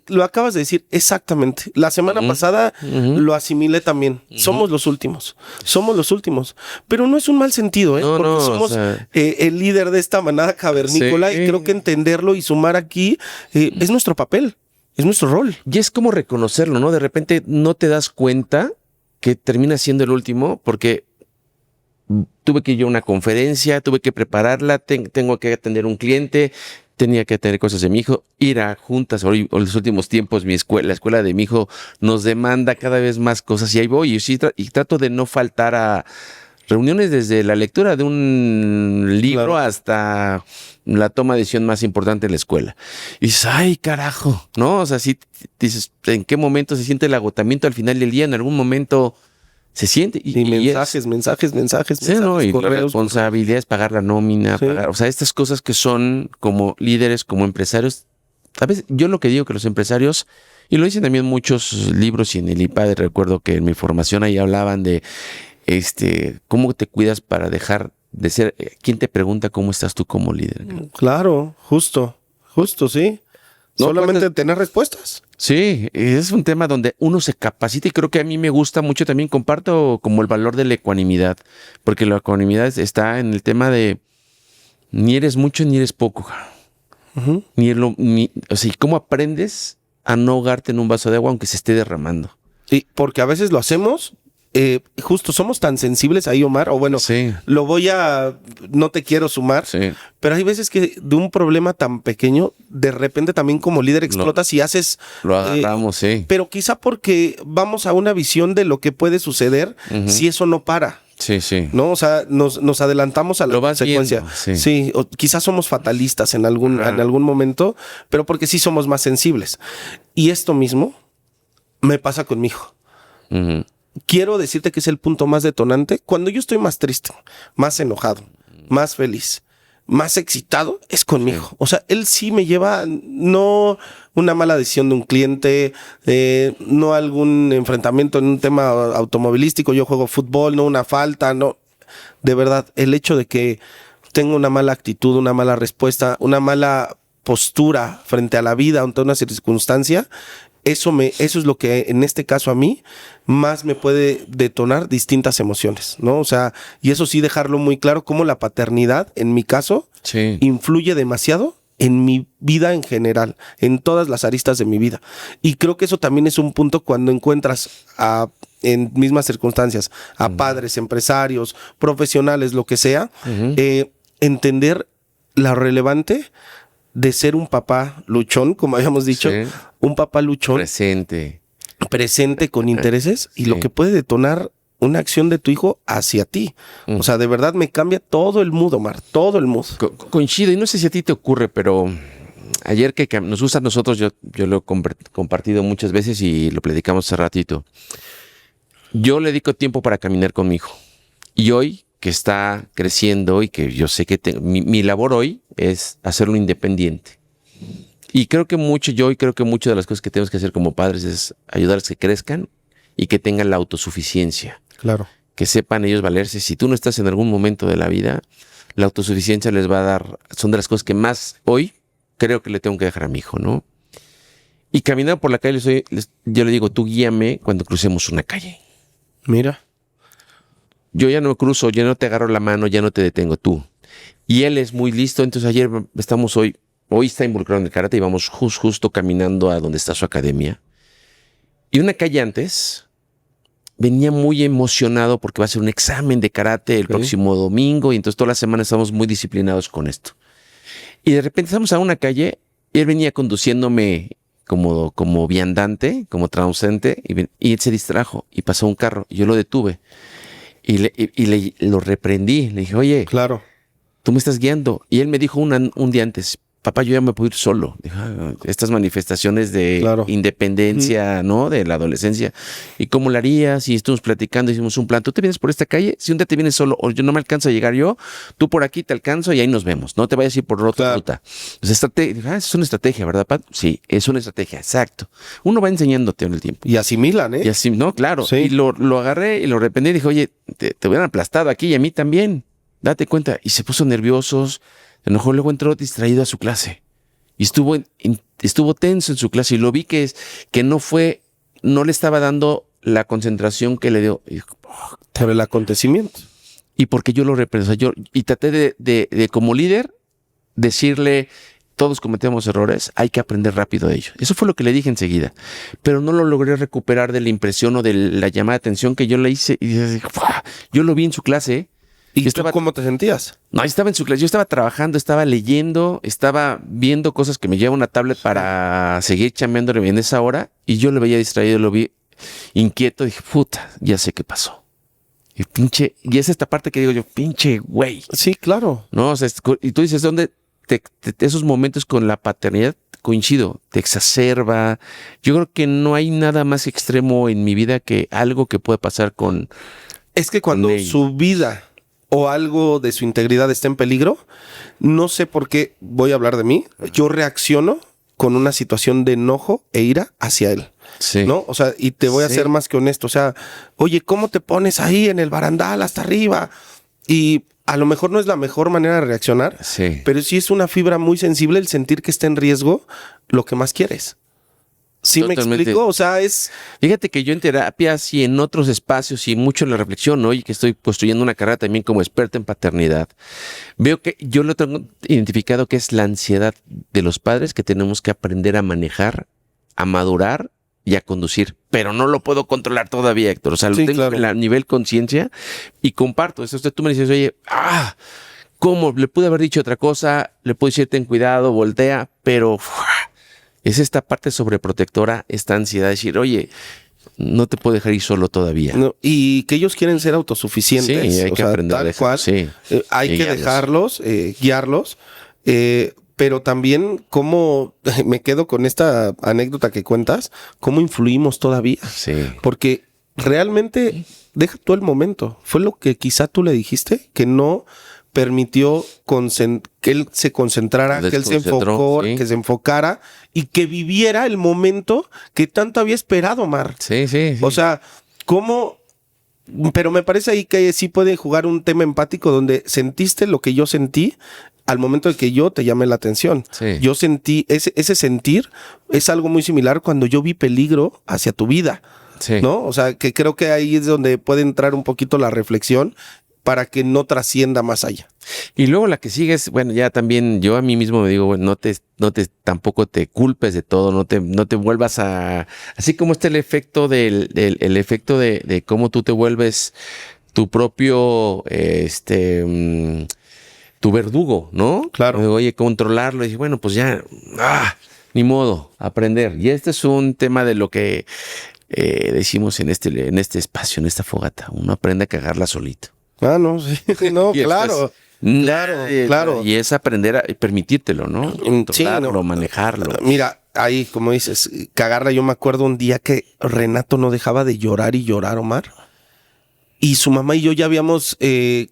lo acabas de decir exactamente. La semana pasada lo asimilé también. Somos los últimos. Pero no es un mal sentido, porque somos el líder de esta manada cavernícola, y creo que entenderlo y sumar aquí es nuestro papel. Es nuestro rol. Y es como reconocerlo, ¿no? De repente no te das cuenta que terminas siendo el último porque tuve que ir a una conferencia, tuve que prepararla, tengo que atender un cliente, tenía que atender cosas de mi hijo, ir a juntas. Hoy, en los últimos tiempos, la escuela de mi hijo nos demanda cada vez más cosas y ahí voy. Y trato de no faltar a reuniones desde la lectura de un libro hasta la toma de decisión más importante en la escuela. Y dices, ay, carajo, ¿no? O sea, sí dices, ¿en qué momento se siente el agotamiento al final del día? En algún momento se siente. Y mensajes. Sí, ¿no? Y responsabilidades, pagar la nómina, o sea, estas cosas que son como líderes, como empresarios. A veces, yo lo que digo que los empresarios, y lo dicen también muchos libros, y en el IPAD recuerdo que en mi formación ahí hablaban de cómo te cuidas para dejar de ser. ¿Quién te pregunta cómo estás tú como líder? Claro, justo, sí. No, solamente tener respuestas. Sí, es un tema donde uno se capacita y creo que a mí me gusta mucho, también comparto como el valor de la ecuanimidad, porque la ecuanimidad está en el tema de ni eres mucho ni eres poco. Uh-huh. O sea, ¿cómo aprendes a no ahogarte en un vaso de agua aunque se esté derramando? Y porque a veces lo hacemos, justo somos tan sensibles ahí, Omar, o bueno, Sí. no te quiero sumar, Sí. pero hay veces que de un problema tan pequeño, de repente también como líder explotas y haces... Lo agarramos, sí. Pero quizá porque vamos a una visión de lo que puede suceder si eso no para. Sí, sí. ¿No? O sea, nos adelantamos a la Lo vas consecuencia. viendo, sí. O quizás somos fatalistas en algún momento, pero porque sí somos más sensibles. Y esto mismo me pasa con mi hijo. Ujú. Quiero decirte que es el punto más detonante. Cuando yo estoy más triste, más enojado, más feliz, más excitado, es con mi hijo. O sea, él sí me lleva, no una mala decisión de un cliente, no algún enfrentamiento en un tema automovilístico, yo juego fútbol, no una falta, no. De verdad, el hecho de que tenga una mala actitud, una mala respuesta, una mala postura frente a la vida, ante una circunstancia, eso es lo que en este caso a mí más me puede detonar distintas emociones, ¿no? O sea, y eso sí dejarlo muy claro, cómo la paternidad, en mi caso, Sí. influye demasiado en mi vida en general, en todas las aristas de mi vida. Y creo que eso también es un punto cuando encuentras en mismas circunstancias a padres, empresarios, profesionales, lo que sea, entender lo relevante de ser un papá luchón, como habíamos dicho, Sí. un papá luchón Presente. con intereses y Sí. lo que puede detonar una acción de tu hijo hacia ti. O sea, de verdad me cambia todo el mood, Omar, todo el mood. Coincido, y no sé si a ti te ocurre, pero ayer que nos gusta a nosotros, yo lo he compartido muchas veces y lo platicamos hace ratito. Yo le dedico tiempo para caminar con mi hijo. Y hoy, que está creciendo y que yo sé que mi labor hoy es hacerlo independiente. Y creo que mucho de las cosas que tenemos que hacer como padres es ayudarles a que crezcan y que tengan la autosuficiencia. Claro. Que sepan ellos valerse. Si tú no estás en algún momento de la vida, la autosuficiencia les va a dar, son de las cosas que más hoy creo que le tengo que dejar a mi hijo, ¿no? Y caminando por la calle, yo le digo, tú guíame cuando crucemos una calle. Mira. Yo ya no cruzo, ya no te agarro la mano, ya no te detengo, tú. Y él es muy listo, entonces ayer hoy está involucrado en el karate y vamos justo caminando a donde está su academia. Y una calle antes venía muy emocionado porque va a ser un examen de karate el próximo domingo y entonces toda la semana estamos muy disciplinados con esto. Y de repente estamos a una calle y él venía conduciéndome como viandante, como transeúnte y él se distrajo y pasó un carro y yo lo detuve. Y lo reprendí, le dije, oye, Claro. tú me estás guiando. Y él me dijo un día antes, papá, yo ya me puedo ir solo. Dije, estas manifestaciones de independencia, ¿no? De la adolescencia. ¿Y cómo lo harías? Y estuvimos platicando, hicimos un plan. ¿Tú te vienes por esta calle? Si un día te vienes solo o yo no me alcanzo a llegar yo, tú por aquí te alcanzo y ahí nos vemos. No te vayas a ir por otra ruta. Entonces, es una estrategia, ¿verdad, Pat? Sí, es una estrategia, exacto. Uno va enseñándote en el tiempo. Y asimilan, ¿eh? Y así, no, claro. Sí. Y lo agarré y lo reprendí y dije, oye, te hubieran aplastado aquí y a mí también. Date cuenta. Y se puso nerviosos. Se enojó, luego entró distraído a su clase. Y estuvo tenso en su clase. Y lo vi que no le estaba dando la concentración que le dio. Por el acontecimiento. Y porque yo lo reprendí. Y traté de como líder, decirle, todos cometemos errores, hay que aprender rápido de ellos. Eso fue lo que le dije enseguida. Pero no lo logré recuperar de la impresión o de la llamada de atención que yo le hice. Y yo lo vi en su clase. ¿Y tú cómo te sentías? No, estaba en su clase. Yo estaba trabajando, estaba leyendo, estaba viendo cosas que me lleva una tablet para seguir chambeando en esa hora. Y yo lo veía distraído, lo vi inquieto. Dije, puta, ya sé qué pasó. Y es esta parte que digo yo, pinche güey. Sí, claro. No, o sea, y tú dices, ¿dónde esos momentos con la paternidad? Coincido, te exacerba. Yo creo que no hay nada más extremo en mi vida que algo que puede pasar con... Es que cuando su vida o algo de su integridad está en peligro, no sé por qué, voy a hablar de mí, yo reacciono con una situación de enojo e ira hacia él. Sí. ¿No? O sea, y te voy a ser más que honesto. O sea, oye, ¿cómo te pones ahí en el barandal hasta arriba? Y a lo mejor no es la mejor manera de reaccionar, Sí. pero sí es una fibra muy sensible el sentir que está en riesgo lo que más quieres. ¿Sí me Totalmente. explico? O sea, es... Fíjate que yo en terapias y en otros espacios y mucho en la reflexión, ¿no? Y que estoy construyendo una carrera también como experta en paternidad, veo que yo lo tengo identificado que es la ansiedad de los padres que tenemos que aprender a manejar, a madurar y a conducir, pero no lo puedo controlar todavía, Héctor. O sea, lo Sí, tengo claro. a nivel conciencia y comparto. Eso tú me dices, oye, ¿cómo? Le pude haber dicho otra cosa, le pude decir ten cuidado, voltea, pero es esta parte sobreprotectora, esta ansiedad de decir, oye, no te puedo dejar ir solo todavía. No, y que ellos quieren ser autosuficientes. Sí, hay o que sea, aprender a tal dejar, cual. sí. Hay Y que guiarlos. dejarlos, guiarlos. Pero también cómo, me quedo con esta anécdota que cuentas, cómo influimos todavía. Sí. Porque realmente, deja tú el momento. Fue lo que quizá tú le dijiste, que no permitió que él se concentrara, que él se Desconcentró, enfocó, sí. que se enfocara y que viviera el momento que tanto había esperado, Mar. Sí, sí, sí. O sea, ¿cómo? Pero me parece ahí que sí puede jugar un tema empático donde sentiste lo que yo sentí al momento de que yo te llamé la atención. Sí. Yo sentí, ese sentir es algo muy similar cuando yo vi peligro hacia tu vida, Sí. ¿no? O sea, que creo que ahí es donde puede entrar un poquito la reflexión para que no trascienda más allá. Y luego la que sigue es, bueno, ya también yo a mí mismo me digo, bueno, tampoco te culpes de todo, no te vuelvas así como está el efecto el efecto de cómo tú te vuelves tu propio, tu verdugo, ¿no? Claro. Oye, controlarlo y bueno, pues ya, ni modo, aprender. Y este es un tema de lo que decimos en este espacio, en esta fogata. Uno aprende a cagarla solito. Ah, no, sí, no, Y claro. después, Claro. Y es aprender a permitírtelo, ¿no? Sí, Controlarlo, no. manejarlo. Mira, ahí, como dices, cagarla, yo me acuerdo un día que Renato no dejaba de llorar y llorar, Omar. Y su mamá y yo ya habíamos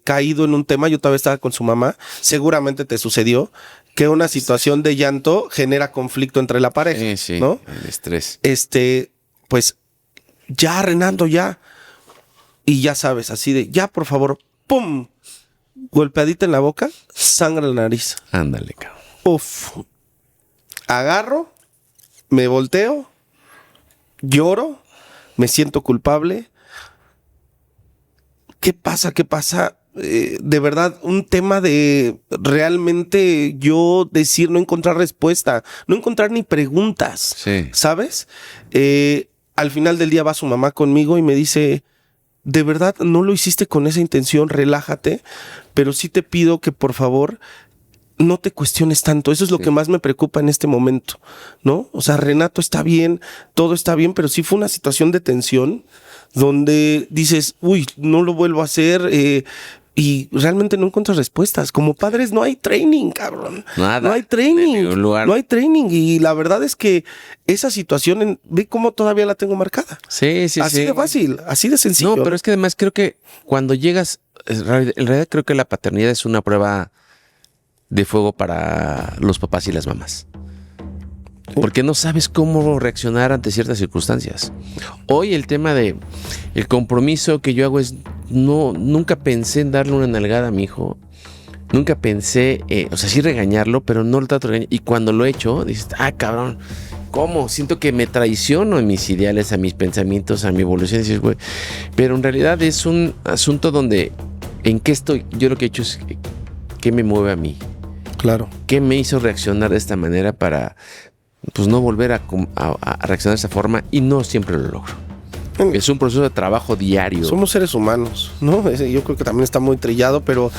caído en un tema, yo todavía estaba con su mamá, seguramente te sucedió, que una situación de llanto genera conflicto entre la pareja, Sí, sí, ¿no? el estrés. Pues, ya, Renato, ya. Y ya sabes, así de, ya, por favor, ¡pum! Golpeadita en la boca, sangre en la nariz. Ándale, cabrón. Uf. Agarro, me volteo, lloro, me siento culpable. ¿Qué pasa? ¿Qué pasa? De verdad, un tema de realmente yo decir, no encontrar respuesta, no encontrar ni preguntas, Sí. ¿sabes? Al final del día va su mamá conmigo y me dice, de verdad, no lo hiciste con esa intención, relájate, pero sí te pido que por favor no te cuestiones tanto. Eso es lo que más me preocupa en este momento, ¿no? O sea, Renato está bien, todo está bien, pero sí fue una situación de tensión donde dices, uy, no lo vuelvo a hacer, y realmente no encuentras respuestas. Como padres no hay training, cabrón. Nada. No hay En training. ningún lugar. No hay training. Y la verdad es que esa situación, ve cómo todavía la tengo marcada. Sí, sí, Así sí. de fácil, así de sencillo. No, pero es que además creo que cuando llegas, en realidad creo que la paternidad es una prueba de fuego para los papás y las mamás. Porque no sabes cómo reaccionar ante ciertas circunstancias. Hoy el tema de el compromiso que yo hago es nunca pensé en darle una nalgada a mi hijo. Nunca pensé, o sea, sí regañarlo, pero no lo trato de regañar. Y cuando lo he hecho, dices, cabrón, ¿cómo? Siento que me traiciono a mis ideales, a mis pensamientos, a mi evolución. Dices, güey. Pero en realidad es un asunto donde, ¿en qué estoy? Yo lo que he hecho es, ¿qué me mueve a mí? Claro. ¿Qué me hizo reaccionar de esta manera para, pues, no volver a reaccionar de esa forma? Y no siempre lo logro. Es un proceso de trabajo diario. Somos seres humanos, ¿no? Yo creo que también está muy trillado, pero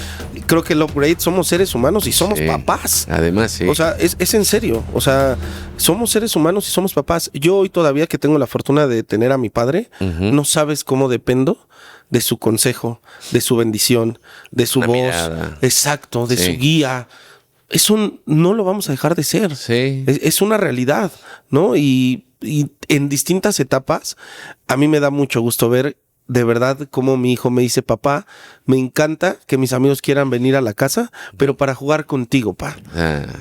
creo que el upgrade, somos seres humanos y somos papás. Además, sí. O sea, es en serio. O sea, somos seres humanos y somos papás. Yo hoy todavía que tengo la fortuna de tener a mi padre, no sabes cómo dependo de su consejo, de su bendición, de su Una voz. mirada. Exacto, de Sí. su guía. Eso no lo vamos a dejar de ser. Sí. Es una realidad, ¿no? Y en distintas etapas, a mí me da mucho gusto ver de verdad como mi hijo me dice, papá, me encanta que mis amigos quieran venir a la casa, pero para jugar contigo, pa.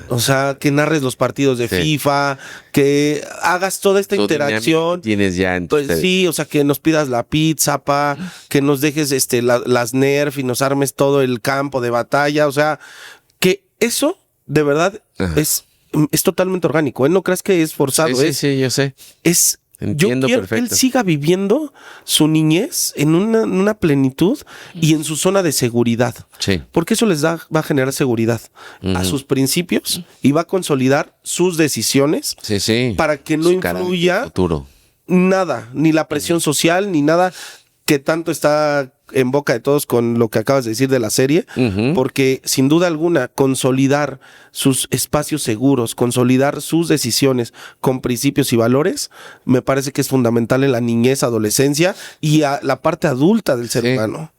O sea, que narres los partidos de FIFA, que hagas toda esta interacción. Tienes ya entonces, sí, o sea, que nos pidas la pizza, pa, que nos dejes las Nerf y nos armes todo el campo de batalla. O sea, que eso de verdad es totalmente orgánico. No creas que es forzado. Sí, yo sé. Entiendo, yo quiero perfecto. Que él siga viviendo su niñez en una plenitud y en su zona de seguridad. Sí. Porque eso va a generar seguridad a sus principios y va a consolidar sus decisiones para que no influya nada, ni la presión social, ni nada que tanto está en boca de todos con lo que acabas de decir de la serie, porque sin duda alguna consolidar sus espacios seguros, consolidar sus decisiones con principios y valores, me parece que es fundamental en la niñez, adolescencia y a la parte adulta del ser humano.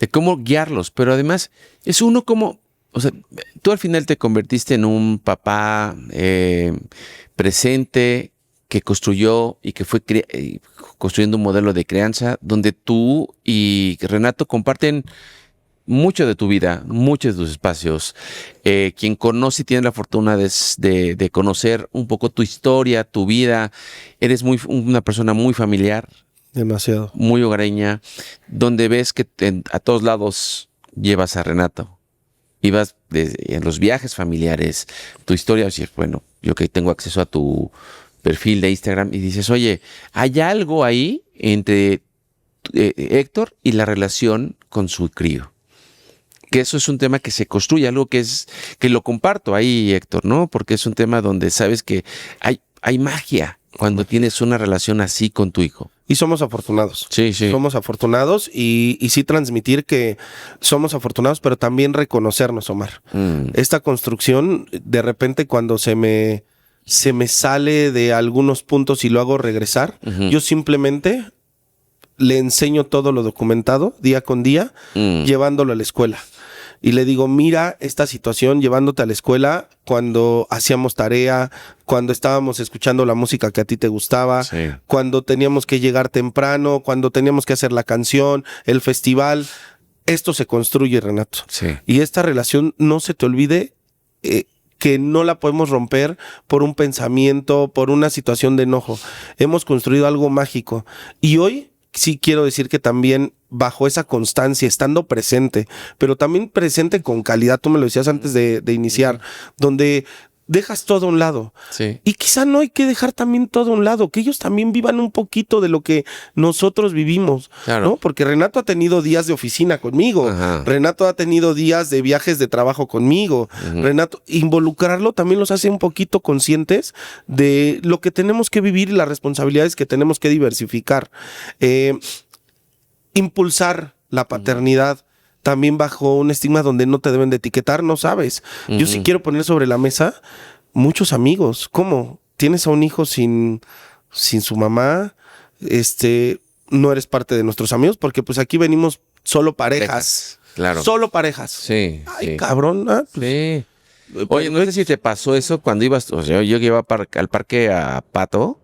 De cómo guiarlos, pero además es uno como, o sea, tú al final te convertiste en un papá presente, que construyó y que fue construyendo un modelo de crianza donde tú y Renato comparten mucho de tu vida, muchos de tus espacios. Quien conoce y tiene la fortuna de conocer un poco tu historia, tu vida, eres una persona muy familiar. Demasiado. Muy hogareña, donde ves que a todos lados llevas a Renato. Y vas en los viajes familiares, tu historia, bueno, yo que tengo acceso a tu perfil de Instagram y dices, oye, hay algo ahí entre Héctor y la relación con su crío. Que eso es un tema que se construye, algo que lo comparto ahí, Héctor, ¿no? Porque es un tema donde sabes que hay magia cuando tienes una relación así con tu hijo. Y somos afortunados. Sí. Somos afortunados y sí transmitir que somos afortunados, pero también reconocernos, Omar. Esta construcción, de repente cuando se me sale de algunos puntos y lo hago regresar, yo simplemente le enseño todo lo documentado día con día, llevándolo a la escuela. Y le digo, mira esta situación llevándote a la escuela cuando hacíamos tarea, cuando estábamos escuchando la música que a ti te gustaba, cuando teníamos que llegar temprano, cuando teníamos que hacer la canción, el festival. Esto se construye, Renato. Y esta relación, no se te olvide que no la podemos romper por un pensamiento, por una situación de enojo. Hemos construido algo mágico. Y hoy sí quiero decir que también bajo esa constancia, estando presente, pero también presente con calidad, tú me lo decías antes de iniciar, donde dejas todo a un lado. Y quizá no hay que dejar también todo a un lado, que ellos también vivan un poquito de lo que nosotros vivimos, ¿no? Porque Renato ha tenido días de oficina conmigo, Renato ha tenido días de viajes de trabajo conmigo, Renato, involucrarlo también los hace un poquito conscientes de lo que tenemos que vivir y las responsabilidades que tenemos que diversificar. Impulsar la paternidad también bajo un estigma donde no te deben de etiquetar, no sabes. Yo sí quiero poner sobre la mesa muchos amigos. ¿Cómo? ¿Tienes a un hijo sin su mamá? No eres parte de nuestros amigos, porque pues aquí venimos solo parejas. Claro. Solo parejas. Sí. Ay, cabrón. Sí. Oye, no sé si te pasó eso cuando ibas, o sea, yo iba al parque a Pato.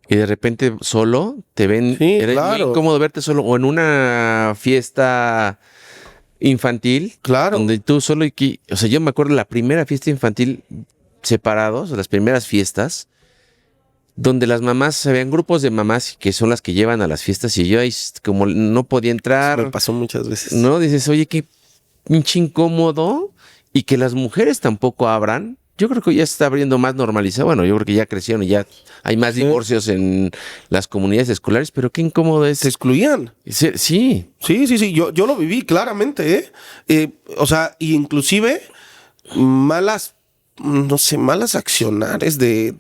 Y de repente solo te ven, era muy incómodo verte solo, o en una fiesta infantil, donde tú solo, o sea, yo me acuerdo la primera fiesta infantil separados, las primeras fiestas, donde las mamás, se veían grupos de mamás que son las que llevan a las fiestas y yo ahí como no podía entrar. Eso me pasó muchas veces. No, dices, oye, qué pinche incómodo, y que las mujeres tampoco abran. Yo creo que ya se está abriendo más normalizado. Bueno, yo creo que ya crecieron y ya hay más divorcios en las comunidades escolares, pero qué incómodo es. Se excluían. Sí. Yo lo viví claramente, o sea, inclusive malas accionares de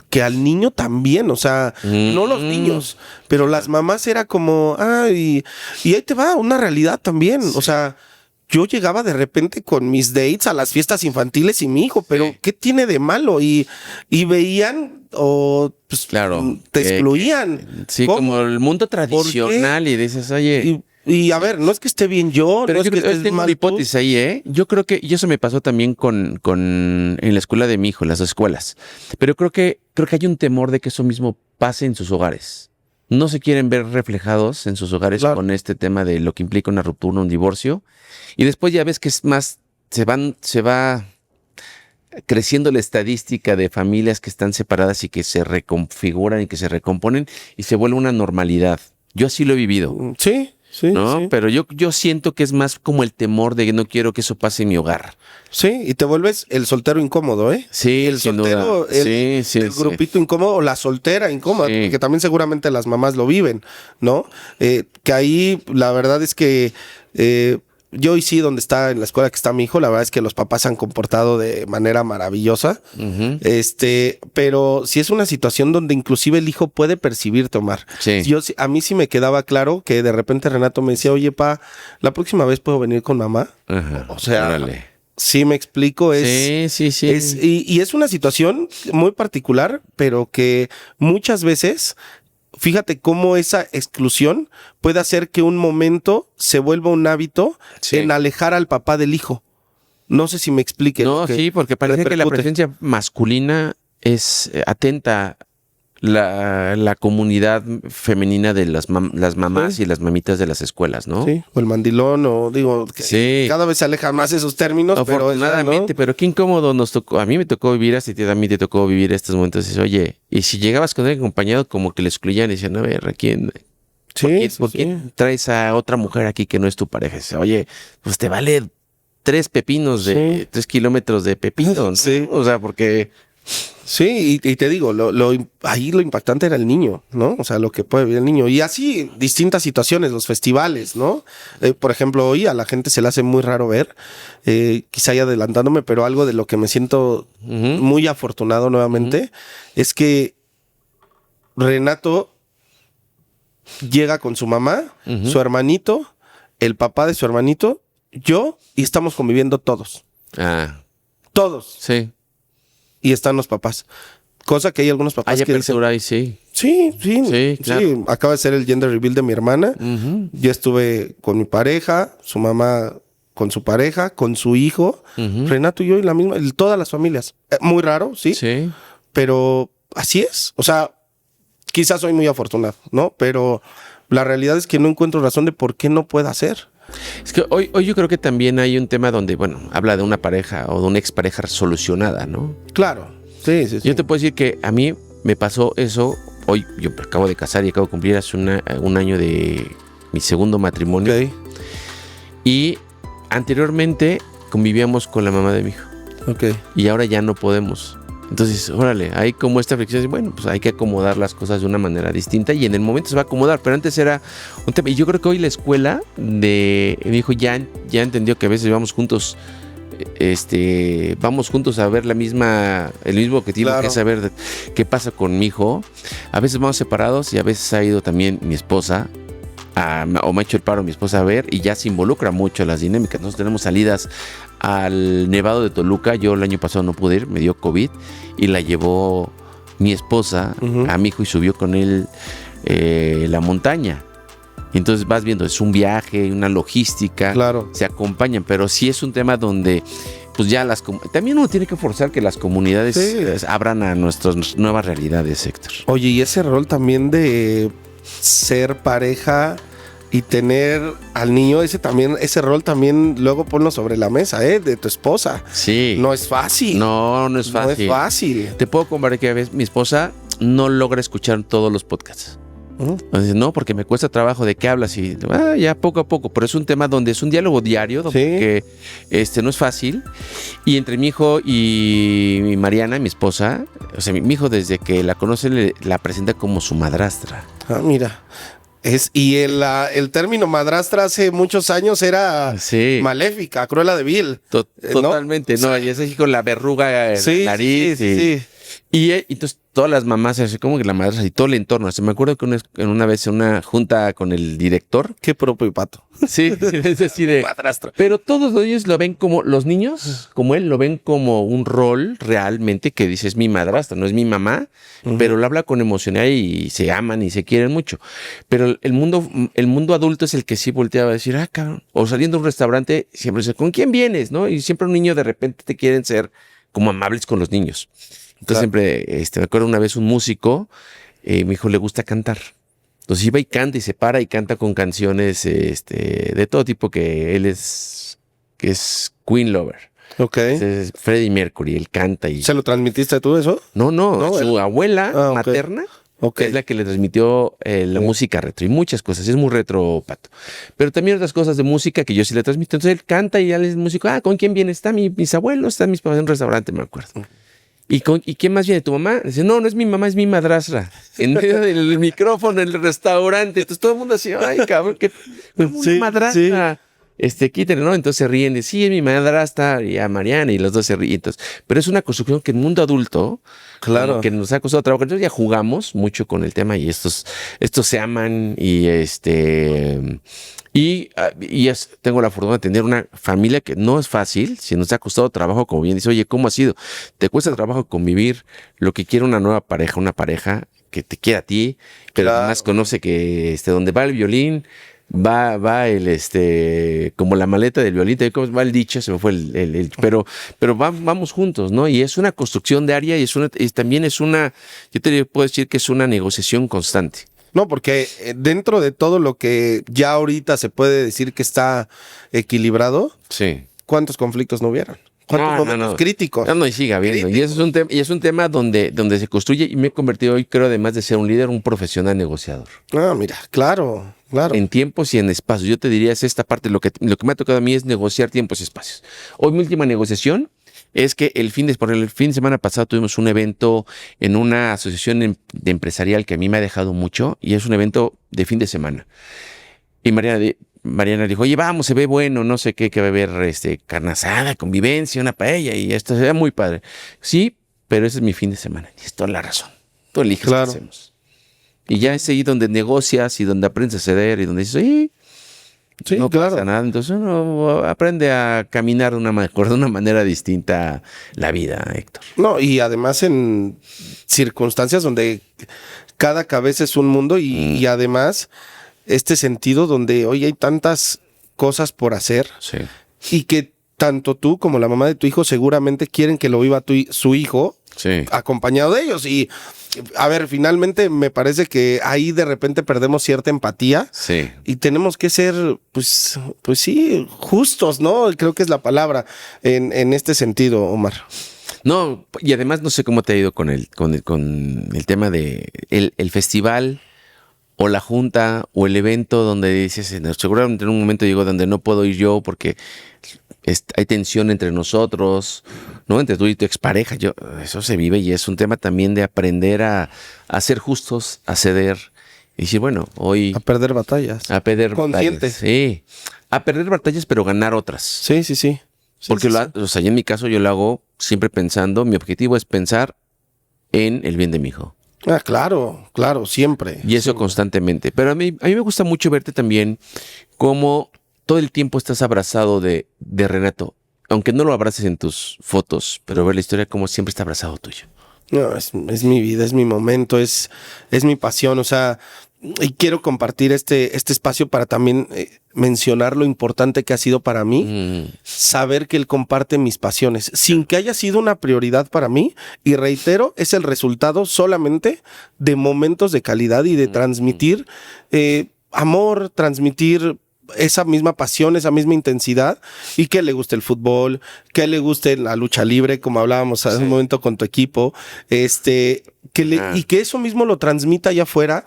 que al niño también, o sea, no los niños, pero las mamás era como, y ahí te va una realidad también, o sea. Yo llegaba de repente con mis dates a las fiestas infantiles y mi hijo, pero ¿qué tiene de malo? Y veían o pues, te excluían. Sí, ¿cómo? Como el mundo tradicional y dices, oye... Y a ver, no es que esté bien yo, pero no es que estés tengo mal una hipótesis ahí, ¿eh? Yo creo que, y eso me pasó también en la escuela de mi hijo, en las escuelas. Pero creo que hay un temor de que eso mismo pase en sus hogares. no se quieren ver reflejados en sus hogares Claro. con este tema de lo que implica una ruptura, un divorcio. Y después ya ves que es más, se va creciendo la estadística de familias que están separadas y que se reconfiguran y que se recomponen y se vuelve una normalidad. Yo así lo he vivido, Sí, sí, ¿no? sí. Pero yo siento que es más como el temor de que no quiero que eso pase en mi hogar. Sí, y te vuelves el soltero incómodo, ¿eh? Sí, El sin soltero, duda. Sí, sí, el sí. grupito incómodo o la soltera incómoda, Sí. porque también seguramente las mamás lo viven, ¿no? Que ahí la verdad es que yo y sí, donde está en la escuela que está mi hijo, la verdad es que los papás se han comportado de manera maravillosa. Ujú. Pero si es una situación donde inclusive el hijo puede percibir tomar. Sí. A mí sí me quedaba claro que de repente Renato me decía, oye, pa, la próxima vez puedo venir con mamá. Ajá. O sea, Órale. sí me explico, Sí, sí, sí. y es una situación muy particular, pero que muchas veces, fíjate cómo esa exclusión puede hacer que un momento se vuelva un hábito Sí. en alejar al papá del hijo. No sé si me explique. No, sí, porque parece que la repercute. presencia masculina es atenta la comunidad femenina de las mamás Sí. y las mamitas de las escuelas, ¿no? Sí, o el mandilón, o digo, que Sí. cada vez se alejan más esos términos, pero Afortunadamente, pero qué incómodo nos tocó. A mí me tocó vivir, así a mí te tocó vivir estos momentos. Dices, oye, y si llegabas con él acompañado, como que le excluían y decían, a ver, ¿a quién? ¿Por qué traes a otra mujer aquí que no es tu pareja? Dice, oye, pues te vale 3 pepinos de Sí. 3 kilómetros de pepino, ¿no? Sí. O sea, porque Sí, y te digo, ahí lo impactante era el niño, ¿no? O sea, lo que puede vivir el niño. Y así, distintas situaciones, los festivales, ¿no? Por ejemplo, hoy a la gente se le hace muy raro ver, quizá ya adelantándome, pero algo de lo que me siento muy afortunado nuevamente es que Renato llega con su mamá, su hermanito, el papá de su hermanito, yo, y estamos conviviendo todos. Todos. Sí. Y están los papás. Cosa que hay algunos papás Hay que dicen, apertura ahí, sí. sí, claro. acaba de ser el gender reveal de mi hermana. Yo estuve con mi pareja, su mamá con su pareja, con su hijo, Renato y yo y la misma, todas las familias. Muy raro, sí, Sí. pero así es. O sea, quizás soy muy afortunado, ¿no? Pero la realidad es que no encuentro razón de por qué no pueda ser. Es que hoy yo creo que también hay un tema donde, bueno, habla de una pareja o de una expareja solucionada, ¿no? Claro, sí. Yo te puedo decir que a mí me pasó eso. Hoy yo me acabo de casar y acabo de cumplir hace un año de mi segundo matrimonio. Ok, Y anteriormente convivíamos con la mamá de mi hijo. ok. Y ahora ya no podemos. Entonces, órale, hay como esta fricción. Bueno, pues hay que acomodar las cosas de una manera distinta y en el momento se va a acomodar. Pero antes era un tema. Y yo creo que hoy la escuela de mi hijo ya entendió que a veces vamos juntos. Vamos juntos a ver el mismo objetivo, Claro. que es saber qué pasa con mi hijo. A veces vamos separados y a veces ha ido también mi esposa o me ha hecho el paro mi esposa a ver y ya se involucra mucho en las dinámicas. Nosotros tenemos salidas al Nevado de Toluca. Yo el año pasado no pude ir, me dio COVID y la llevó mi esposa a mi hijo y subió con él la montaña. Y entonces vas viendo, es un viaje, una logística, Claro. se acompañan, pero sí es un tema donde pues ya también uno tiene que forzar que las comunidades Sí. abran a nuestras nuevas realidades, Héctor. Oye, y ese rol también de ser pareja y tener al niño, ese rol también luego ponlo sobre la mesa, de tu esposa. Sí. No es fácil. No es fácil. No es fácil. Te puedo compartir que a veces mi esposa no logra escuchar todos los podcasts. Entonces, no, porque me cuesta trabajo. ¿De qué hablas? Y ya poco a poco. Pero es un tema donde es un diálogo diario, que no es fácil. Y entre mi hijo y mi Mariana, mi esposa, o sea, mi hijo desde que la conoce la presenta como su madrastra. Mira. Y el término madrastra hace muchos años era maléfica, Cruella de Vil. Totalmente, ¿no? Y es así con la verruga en la nariz. Sí. Y entonces todas las mamás, así como que la madrastra y todo el entorno. Me acuerdo que una vez en una junta con el director. Qué propio y pato. Sí, es así de madrastra. Pero todos los niños lo ven como, los niños, como él, lo ven como un rol realmente que dice es mi madrastra, no es mi mamá, pero lo habla con emocionalidad y se aman y se quieren mucho. Pero el mundo adulto es el que sí volteaba a decir, cabrón. O saliendo a un restaurante, siempre dice, ¿con quién vienes? ¿No? Y siempre un niño de repente te quieren ser como amables con los niños. Entonces siempre, me acuerdo una vez un músico, mi hijo le gusta cantar. Entonces iba y canta y se para y canta con canciones de todo tipo, que es Queen Lover. Ok. Es Freddie Mercury, él canta y... ¿Se lo transmitiste tú eso? No, No, su abuela ok. materna Ok. es la que le transmitió la música retro y muchas cosas. Es muy retro, Pato. Pero también otras cosas de música que yo sí le transmito. Entonces él canta y ya le es músico. ¿Con quién viene? Está mis abuelos, están mis papás en un restaurante, me acuerdo. ¿Y quién más viene? ¿Tu mamá? Dice, no es mi mamá, es mi madrastra. En medio del micrófono en el restaurante. Entonces todo el mundo así, ay, cabrón, qué Sí, madrastra. Quítenle, ¿no? Entonces se ríen de, sí, es mi madrastra y a Mariana y los dos se ríen. Entonces, pero es una construcción que en el mundo adulto, Claro. que nos ha costado trabajo. Entonces ya jugamos mucho con el tema y estos se aman tengo la fortuna de tener una familia que no es fácil, si nos ha costado trabajo, como bien dice, oye, ¿cómo ha sido? ¿Te cuesta trabajo convivir lo que quiere una nueva pareja, una pareja que te quiera a ti, pero Claro. además conoce que donde va el violín, va como la maleta del violín, ¿cómo va el dicho? Se me fue pero vamos juntos, ¿no? Y es una construcción diaria y también es yo te puedo decir que es una negociación constante. No, porque dentro de todo lo que ya ahorita se puede decir que está equilibrado, Sí. ¿cuántos conflictos no hubieran? ¿Cuántos momentos críticos? No, y sigue habiendo. Y eso es un tema donde se construye y me he convertido hoy, creo, además de ser un líder, un profesional negociador. Ah, mira, claro. En tiempos y en espacios. Yo te diría, es esta parte, lo que me ha tocado a mí es negociar tiempos y espacios. Hoy mi última negociación es que el fin de semana pasado tuvimos un evento en una asociación empresarial que a mí me ha dejado mucho y es un evento de fin de semana. Y Mariana dijo, oye, vamos, se ve bueno, no sé qué, que va a haber carne asada, convivencia, una paella y esto se ve muy padre. Sí, pero ese es mi fin de semana. Y es toda la razón. Tú eliges qué hacemos. Y ya es ahí donde negocias y donde aprendes a ceder y donde dices, sí, no claro. pasa nada. Entonces uno aprende a caminar de una manera distinta la vida, Héctor. No, y además en circunstancias donde cada cabeza es un mundo y además este sentido donde hoy hay tantas cosas por hacer Sí. y que tanto tú como la mamá de tu hijo seguramente quieren que lo viva su hijo Sí. acompañado de ellos. Y a ver, finalmente me parece que ahí de repente perdemos cierta empatía. Sí. Y tenemos que ser, pues sí, justos, ¿no? Creo que es la palabra en este sentido, Omar. No, y además no sé cómo te ha ido con el tema de el festival o la junta o el evento donde dices, seguramente en un momento llegó donde no puedo ir yo porque hay tensión entre nosotros, ¿no? Entre tú y tu expareja. Eso se vive y es un tema también de aprender a ser justos, a ceder y decir, bueno, hoy... A perder batallas. A perder Conscientes. batallas. Sí. A perder batallas, pero ganar otras. Sí. Porque o sea, en mi caso yo lo hago siempre pensando, mi objetivo es pensar en el bien de mi hijo. Ah, claro, siempre. Y eso constantemente. Pero a mí me gusta mucho verte también cómo todo el tiempo estás abrazado de Renato. Aunque no lo abraces en tus fotos, pero ver la historia como siempre está abrazado tuyo. No, es mi vida, es mi momento, es mi pasión, o sea, y quiero compartir este espacio para también mencionar lo importante que ha sido para mí, saber que él comparte mis pasiones, sin que haya sido una prioridad para mí, y reitero, es el resultado solamente de momentos de calidad y de transmitir amor, transmitir esa misma pasión, esa misma intensidad, y que le guste el fútbol, que le guste la lucha libre, como hablábamos hace un momento con tu equipo, y que eso mismo lo transmita allá afuera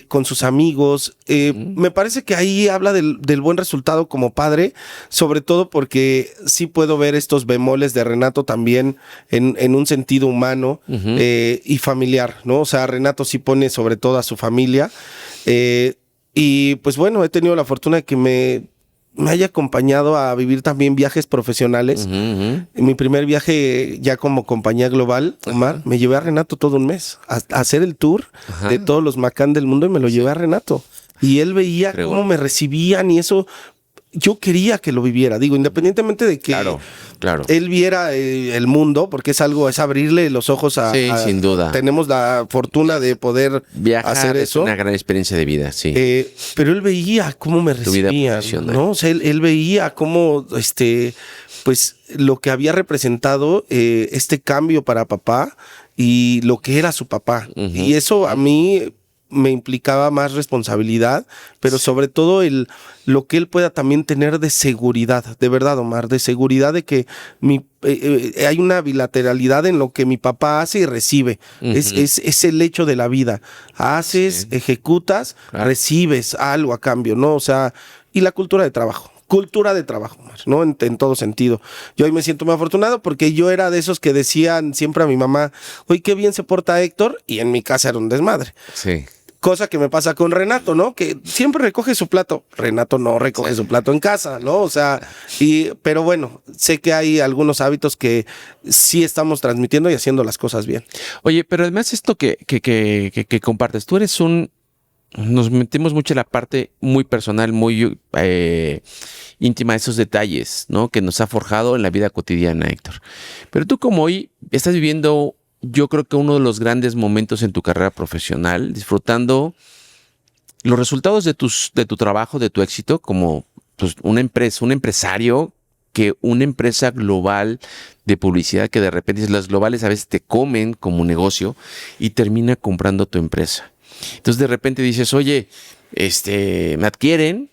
con sus amigos. Me parece que ahí habla del buen resultado como padre, sobre todo porque sí puedo ver estos bemoles de Renato también en un sentido humano y familiar, ¿no? O sea, Renato sí pone sobre todo a su familia, y pues bueno, he tenido la fortuna de que me haya acompañado a vivir también viajes profesionales. En mi primer viaje ya como compañía global, Omar, me llevé a Renato todo un mes a hacer el tour de todos los Macán del mundo y me lo llevé a Renato. Y él veía cómo me recibían y eso... Yo quería que lo viviera, digo, independientemente de que claro. él viera el mundo, porque es abrirle los ojos a... Sí, sin duda. Tenemos la fortuna de poder viajar, hacer eso. Es una gran experiencia de vida, sí. Pero él veía cómo me recibían, ¿no? O sea, él veía cómo, pues, lo que había representado este cambio para papá y lo que era su papá. Y eso a mí me implicaba más responsabilidad, pero sobre todo lo que él pueda también tener de seguridad, de verdad, Omar, de seguridad de que hay una bilateralidad en lo que mi papá hace y recibe. Es el hecho de la vida. Haces, ejecutas, recibes algo a cambio, ¿no? O sea, y la cultura de trabajo, ¿no? En todo sentido. Yo hoy me siento muy afortunado porque yo era de esos que decían siempre a mi mamá, oye, qué bien se porta Héctor, y en mi casa era un desmadre. Sí. Cosa que me pasa con Renato, ¿no? Que siempre recoge su plato. Renato no recoge su plato en casa, ¿no? O sea, pero bueno, sé que hay algunos hábitos que sí estamos transmitiendo y haciendo las cosas bien. Oye, pero además esto que compartes, tú eres nos metimos mucho en la parte muy personal, muy íntima de esos detalles, ¿no? Que nos ha forjado en la vida cotidiana, Héctor. Pero tú como hoy estás viviendo, yo creo que uno de los grandes momentos en tu carrera profesional, disfrutando los resultados de tu trabajo, de tu éxito, como pues, una empresa, un empresario, que una empresa global de publicidad, que de repente las globales a veces te comen como negocio y termina comprando tu empresa. Entonces de repente dices, oye, me adquieren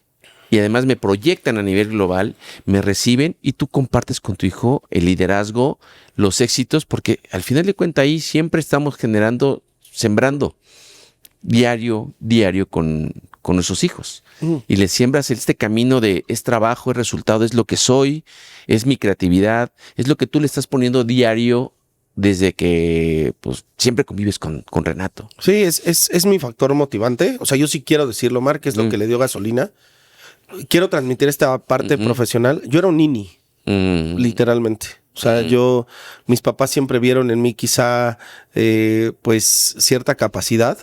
y además me proyectan a nivel global, me reciben y tú compartes con tu hijo el liderazgo, los éxitos, porque al final de cuentas ahí siempre estamos sembrando diario con nuestros hijos. Y les siembras este camino de es trabajo, es resultado, es lo que soy, es mi creatividad, es lo que tú le estás poniendo diario desde que pues siempre convives con Renato. Sí, es mi factor motivante. O sea, yo sí quiero decirlo, Mar, que es lo que le dio gasolina. Quiero transmitir esta parte profesional. Yo era un nini, literalmente. O sea, mis papás siempre vieron en mí quizá pues cierta capacidad,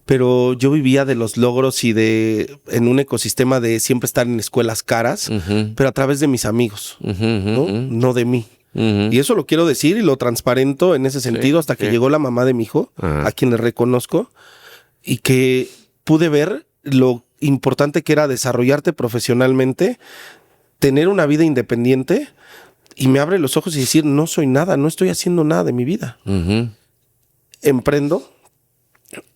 pero yo vivía de los logros y en un ecosistema de siempre estar en escuelas caras, pero a través de mis amigos, ¿no? No de mí. Y eso lo quiero decir y lo transparento en ese sentido hasta que llegó la mamá de mi hijo, a quien le reconozco, y que pude ver lo importante que era desarrollarte profesionalmente, tener una vida independiente, y me abre los ojos y decir, no soy nada, no estoy haciendo nada de mi vida. Emprendo.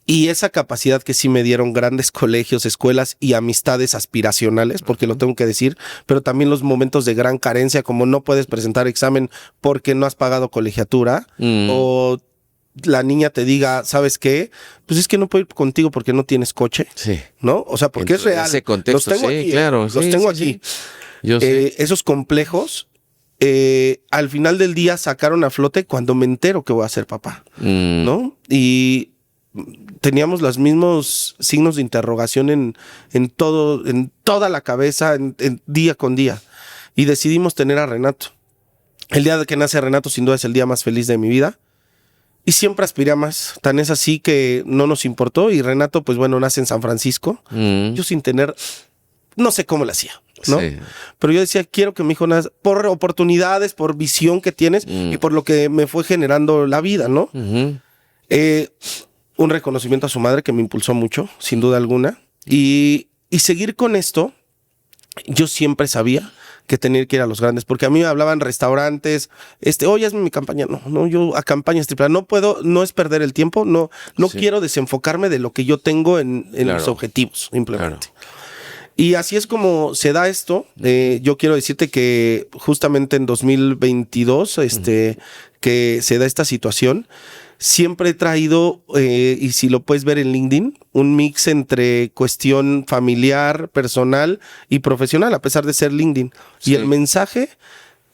Y esa capacidad que sí me dieron grandes colegios, escuelas y amistades aspiracionales, porque lo tengo que decir, pero también los momentos de gran carencia, como no puedes presentar examen porque no has pagado colegiatura, o la niña te diga, ¿sabes qué? Pues es que no puedo ir contigo porque no tienes coche, ¿no? O sea, porque es real. Ese contexto, los tengo aquí, claro. Los tengo aquí. Yo sé. Esos complejos, al final del día sacaron a flote cuando me entero que voy a ser papá, ¿no? Y teníamos los mismos signos de interrogación en toda la cabeza, en día con día. Y decidimos tener a Renato. El día de que nace Renato, sin duda, es el día más feliz de mi vida. Y siempre aspiré a más. Tan es así que no nos importó. Y Renato, pues bueno, nace en San Francisco. Yo sin tener, no sé cómo lo hacía, ¿no? Sí. Pero yo decía, quiero que mi hijo nazca por oportunidades, por visión que tienes y por lo que me fue generando la vida, ¿no? Un reconocimiento a su madre que me impulsó mucho, sin duda alguna. Y seguir con esto, yo siempre sabía que tenía que ir a los grandes, porque a mí me hablaban restaurantes, oye, hazme mi campaña. No, yo a campañas triple. No puedo, no es perder el tiempo, no quiero desenfocarme de lo que yo tengo en mis objetivos, simplemente. Claro. Y así es como se da esto. Yo quiero decirte que justamente en 2022, que se da esta situación, siempre he traído, y si lo puedes ver en LinkedIn, un mix entre cuestión familiar, personal y profesional, a pesar de ser LinkedIn. Sí. Y el mensaje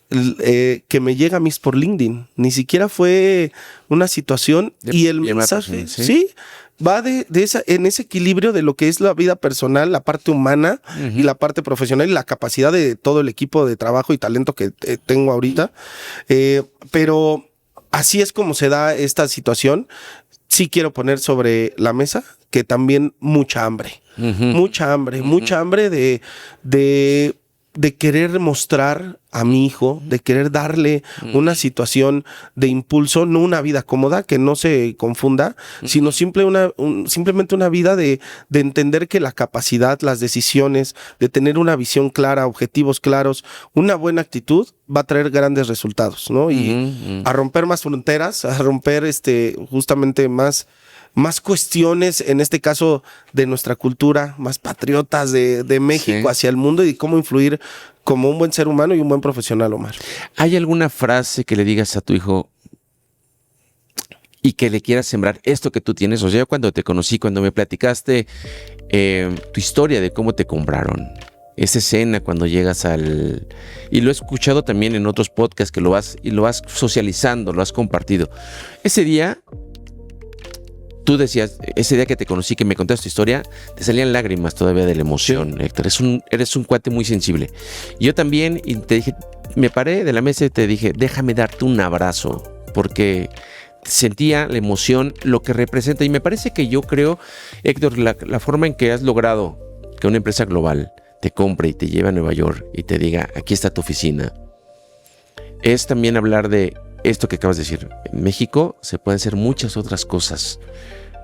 que me llega a mí es por LinkedIn. Ni siquiera fue una situación. Y el mensaje, sí, va en ese equilibrio de lo que es la vida personal, la parte humana y la parte profesional y la capacidad de todo el equipo de trabajo y talento que tengo ahorita. Pero así es como se da esta situación. Sí quiero poner sobre la mesa que también mucha hambre. Mucha hambre de querer mostrar a mi hijo, de querer darle una situación de impulso, no una vida cómoda, que no se confunda, sino simplemente una vida de entender que la capacidad, las decisiones, de tener una visión clara, objetivos claros, una buena actitud, va a traer grandes resultados, ¿no? Y a romper más fronteras, a romper justamente más más cuestiones, en este caso de nuestra cultura, más patriotas de México hacia el mundo y cómo influir como un buen ser humano y un buen profesional, Omar. ¿Hay alguna frase que le digas a tu hijo y que le quieras sembrar esto que tú tienes? O sea, yo cuando te conocí, cuando me platicaste tu historia de cómo te compraron, esa escena cuando llegas al... Y lo he escuchado también en otros podcasts que lo vas socializando, lo has compartido. Ese día, tú decías, ese día que te conocí, que me contaste tu historia, te salían lágrimas todavía de la emoción, Héctor. Eres un cuate muy sensible. Y yo también, y te dije, me paré de la mesa y te dije, déjame darte un abrazo, porque sentía la emoción, lo que representa. Y me parece que yo creo, Héctor, la forma en que has logrado que una empresa global te compre y te lleve a Nueva York y te diga, aquí está tu oficina, es también hablar de esto que acabas de decir. En México se pueden hacer muchas otras cosas.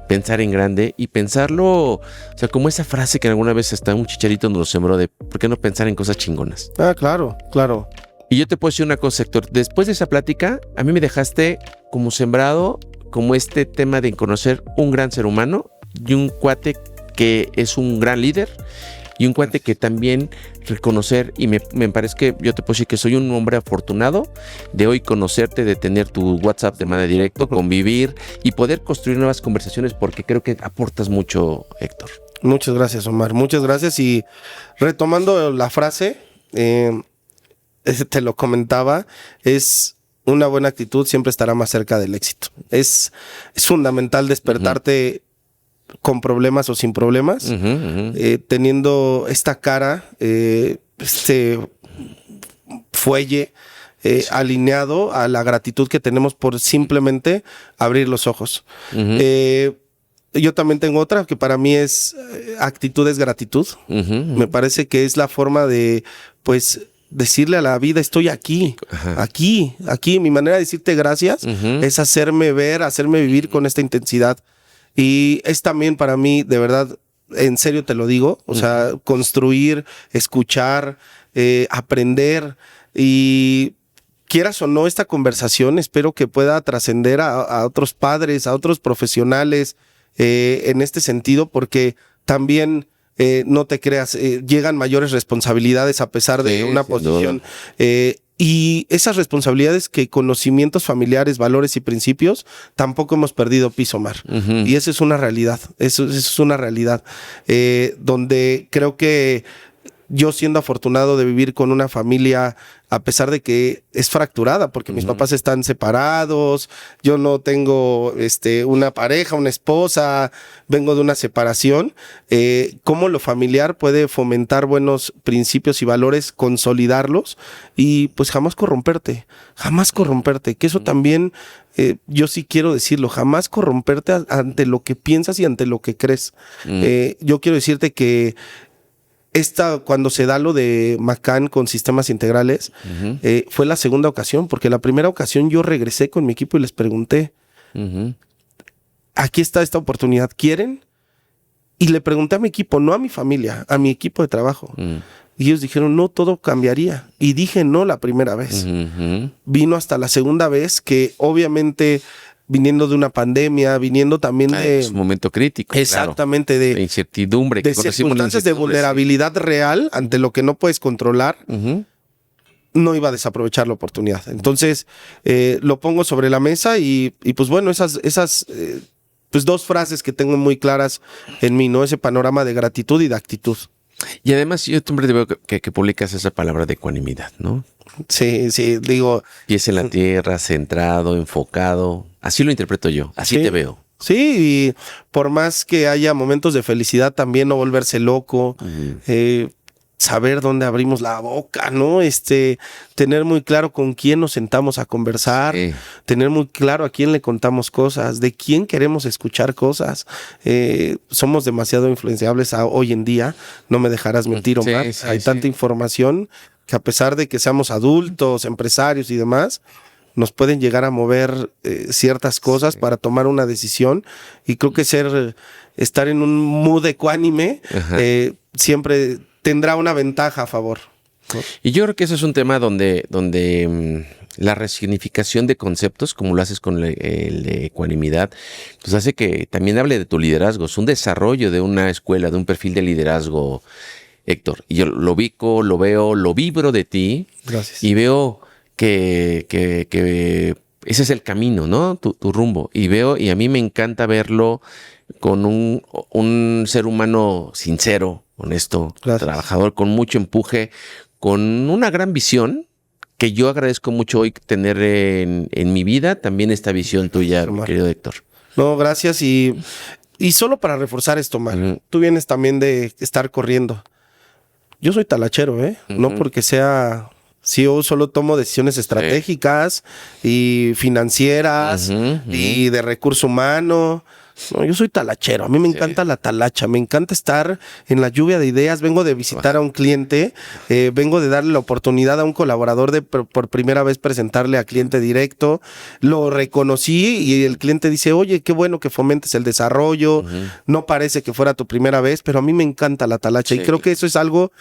Pensar en grande y pensarlo, o sea, como esa frase que alguna vez hasta un chicharito nos lo sembró de ¿por qué no pensar en cosas chingonas? Ah, claro, claro. Y yo te puedo decir una cosa, Héctor. Después de esa plática, a mí me dejaste como sembrado, como este tema de conocer un gran ser humano y un cuate que es un gran líder y un cuate que también reconocer, y me parece que yo te puedo decir que soy un hombre afortunado de hoy conocerte, de tener tu WhatsApp de manera directa, convivir y poder construir nuevas conversaciones, porque creo que aportas mucho, Héctor. Muchas gracias, Omar. Muchas gracias. Y retomando la frase, te lo comentaba, es una buena actitud siempre estará más cerca del éxito. Es fundamental despertarte con problemas o sin problemas, teniendo esta cara, este fuelle alineado a la gratitud que tenemos por simplemente abrir los ojos. Yo también tengo otra que para mí es actitud es gratitud. Me parece que es la forma de, pues, decirle a la vida, estoy aquí, aquí. Mi manera de decirte gracias es hacerme ver, hacerme vivir con esta intensidad. Y es también para mí, de verdad, en serio te lo digo, o sea, construir, escuchar, aprender, y quieras o no esta conversación, espero que pueda trascender a otros padres, a otros profesionales en este sentido, porque también, no te creas, llegan mayores responsabilidades a pesar de una posición. Y esas responsabilidades que conocimientos familiares, valores y principios, tampoco hemos perdido piso, Omar. Y esa es una realidad, eso es una realidad, donde creo que yo, siendo afortunado de vivir con una familia, a pesar de que es fracturada, porque mis papás están separados, yo no tengo una pareja, una esposa, vengo de una separación, cómo lo familiar puede fomentar buenos principios y valores, consolidarlos y pues jamás corromperte, que eso también, yo sí quiero decirlo, jamás corromperte ante lo que piensas y ante lo que crees. Yo quiero decirte que cuando se da lo de McCann con sistemas integrales, fue la segunda ocasión, porque la primera ocasión yo regresé con mi equipo y les pregunté, aquí está esta oportunidad, ¿quieren? Y le pregunté a mi equipo, no a mi familia, a mi equipo de trabajo. Y ellos dijeron, no, todo cambiaría. Y dije no la primera vez. Vino hasta la segunda vez, que obviamente, viniendo de una pandemia, viniendo también de... Es un momento crítico. Exactamente, claro. De incertidumbre. De circunstancias de vulnerabilidad real ante lo que no puedes controlar. No iba a desaprovechar la oportunidad. Entonces, lo pongo sobre la mesa y pues bueno, esas pues dos frases que tengo muy claras en mí, ¿no? Ese panorama de gratitud y de actitud. Y además yo siempre veo que publicas esa palabra de ecuanimidad, ¿no? Sí, digo... Pies en la tierra, centrado, enfocado. Así lo interpreto yo, así te veo. Sí, y por más que haya momentos de felicidad, también no volverse loco, saber dónde abrimos la boca, ¿no? Tener muy claro con quién nos sentamos a conversar, tener muy claro a quién le contamos cosas, de quién queremos escuchar cosas. Somos demasiado influenciables hoy en día, no me dejarás mentir, Omar. Hay tanta información que, a pesar de que seamos adultos, empresarios y demás, nos pueden llegar a mover ciertas cosas para tomar una decisión, y creo que estar en un mood ecuánime siempre tendrá una ventaja a favor, ¿no? Y yo creo que eso es un tema donde la resignificación de conceptos, como lo haces con el de ecuanimidad, pues hace que también hable de tu liderazgo. Es un desarrollo de una escuela, de un perfil de liderazgo, Héctor. Y yo lo ubico, lo veo, lo vibro de ti. Gracias. Y veo que ese es el camino, ¿no? Tu rumbo. Y a mí me encanta verlo con un ser humano sincero, honesto, Gracias. trabajador, con mucho empuje, con una gran visión, que yo agradezco mucho hoy tener en mi vida también esta visión tuya, mi querido Héctor. No, gracias. Y solo para reforzar esto, Mar, tú vienes también de estar corriendo. Yo soy talachero, no porque sea CEO, solo tomo decisiones estratégicas y financieras y de recurso humano. No, yo soy talachero, a mí me encanta la talacha, me encanta estar en la lluvia de ideas, vengo de visitar a un cliente, vengo de darle la oportunidad a un colaborador de por primera vez presentarle a cliente directo, lo reconocí y el cliente dice, oye, qué bueno que fomentes el desarrollo, no parece que fuera tu primera vez, pero a mí me encanta la talacha y creo que eso es algo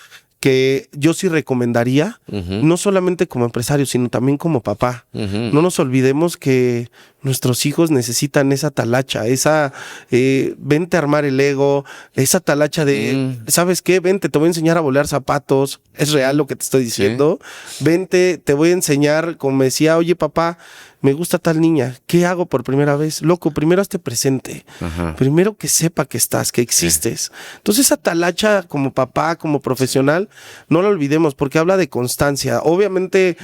que yo sí recomendaría, no solamente como empresario, sino también como papá. No nos olvidemos que nuestros hijos necesitan esa talacha, esa vente a armar el ego, esa talacha de, ¿sabes qué? Vente, te voy a enseñar a volar zapatos, es real lo que te estoy diciendo. Vente, te voy a enseñar, como me decía, oye papá, me gusta tal niña, ¿qué hago por primera vez? Loco, primero hazte presente, primero que sepa que estás, que existes. Entonces esa talacha como papá, como profesional, no la olvidemos porque habla de constancia. Obviamente,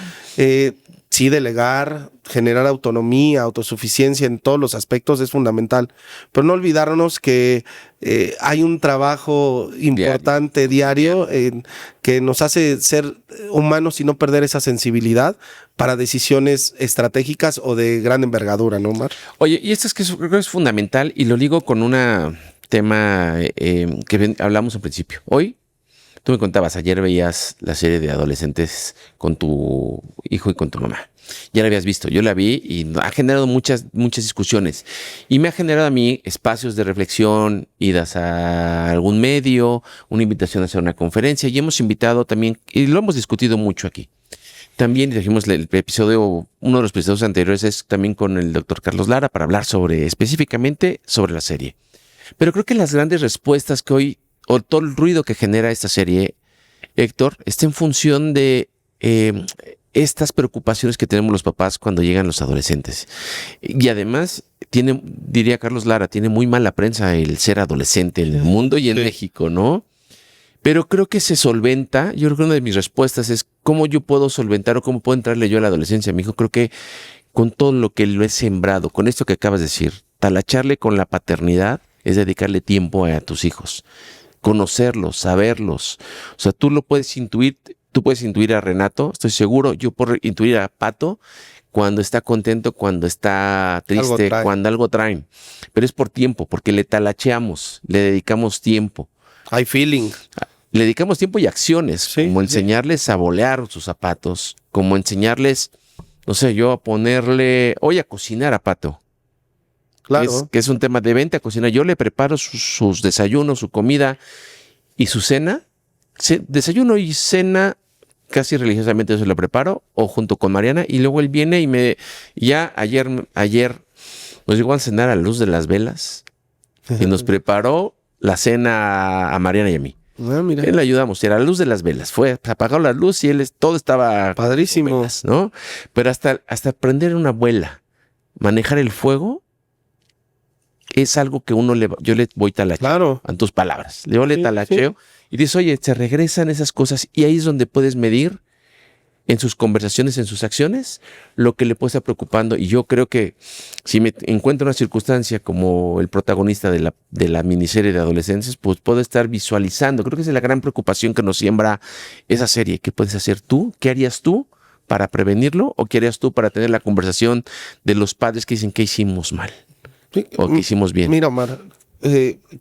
sí, delegar, generar autonomía, autosuficiencia en todos los aspectos es fundamental, pero no olvidarnos que hay un trabajo importante diario que nos hace ser humanos y no perder esa sensibilidad para decisiones estratégicas o de gran envergadura, ¿no, Omar? Oye, y esto es que creo que es fundamental y lo ligo con un tema que hablamos al principio. Hoy, tú me contabas, ayer veías la serie de adolescentes con tu hijo y con tu mamá. Ya la habías visto, yo la vi y ha generado muchas discusiones. Y me ha generado a mí espacios de reflexión, idas a algún medio, una invitación a hacer una conferencia. Y hemos invitado también, y lo hemos discutido mucho aquí. También dijimos el episodio, uno de los episodios anteriores es también con el doctor Carlos Lara para hablar específicamente sobre la serie. Pero creo que las grandes respuestas que hoy, o todo el ruido que genera esta serie, Héctor, está en función de estas preocupaciones que tenemos los papás cuando llegan los adolescentes. Y además, diría Carlos Lara, tiene muy mala prensa el ser adolescente en el mundo y en México, ¿no? Pero creo que se solventa. Yo creo que una de mis respuestas es cómo yo puedo solventar o cómo puedo entrarle yo a la adolescencia a mi hijo. Creo que con todo lo que lo he sembrado, con esto que acabas de decir, talacharle con la paternidad es dedicarle tiempo a tus hijos. Conocerlos, saberlos. O sea, tú lo puedes intuir, tú puedes intuir a Renato, estoy seguro, yo puedo intuir a Pato cuando está contento, cuando está triste, cuando algo traen. Pero es por tiempo, porque le talacheamos, le dedicamos tiempo. Hay feeling. Le dedicamos tiempo y acciones, como enseñarles a bolear sus zapatos, como enseñarles, no sé, yo a ponerle, hoy a cocinar a Pato. Claro. Que es un tema de venta a cocinar. Yo le preparo sus desayunos, su comida y su cena. Desayuno y cena casi religiosamente se lo preparo, o junto con Mariana, y luego él viene y ya ayer nos llegó a cenar a la luz de las velas y nos preparó la cena a Mariana y a mí. Mira. Él le ayudamos, era la luz de las velas. Apagó la luz y todo estaba padrísimo, velas, ¿no? Pero hasta prender una vela, manejar el fuego, es algo que yo le voy talacheo. Claro. En tus palabras. Yo le talacheo y dices, oye, se regresan esas cosas y ahí es donde puedes medir en sus conversaciones, en sus acciones, lo que le puede estar preocupando. Y yo creo que si me encuentro una circunstancia como el protagonista de la miniserie de adolescentes, pues puedo estar visualizando. Creo que esa es la gran preocupación que nos siembra esa serie. ¿Qué puedes hacer tú? ¿Qué harías tú para prevenirlo? ¿O qué harías tú para tener la conversación de los padres que dicen que hicimos mal? ¿O que hicimos bien? Mira, Omar,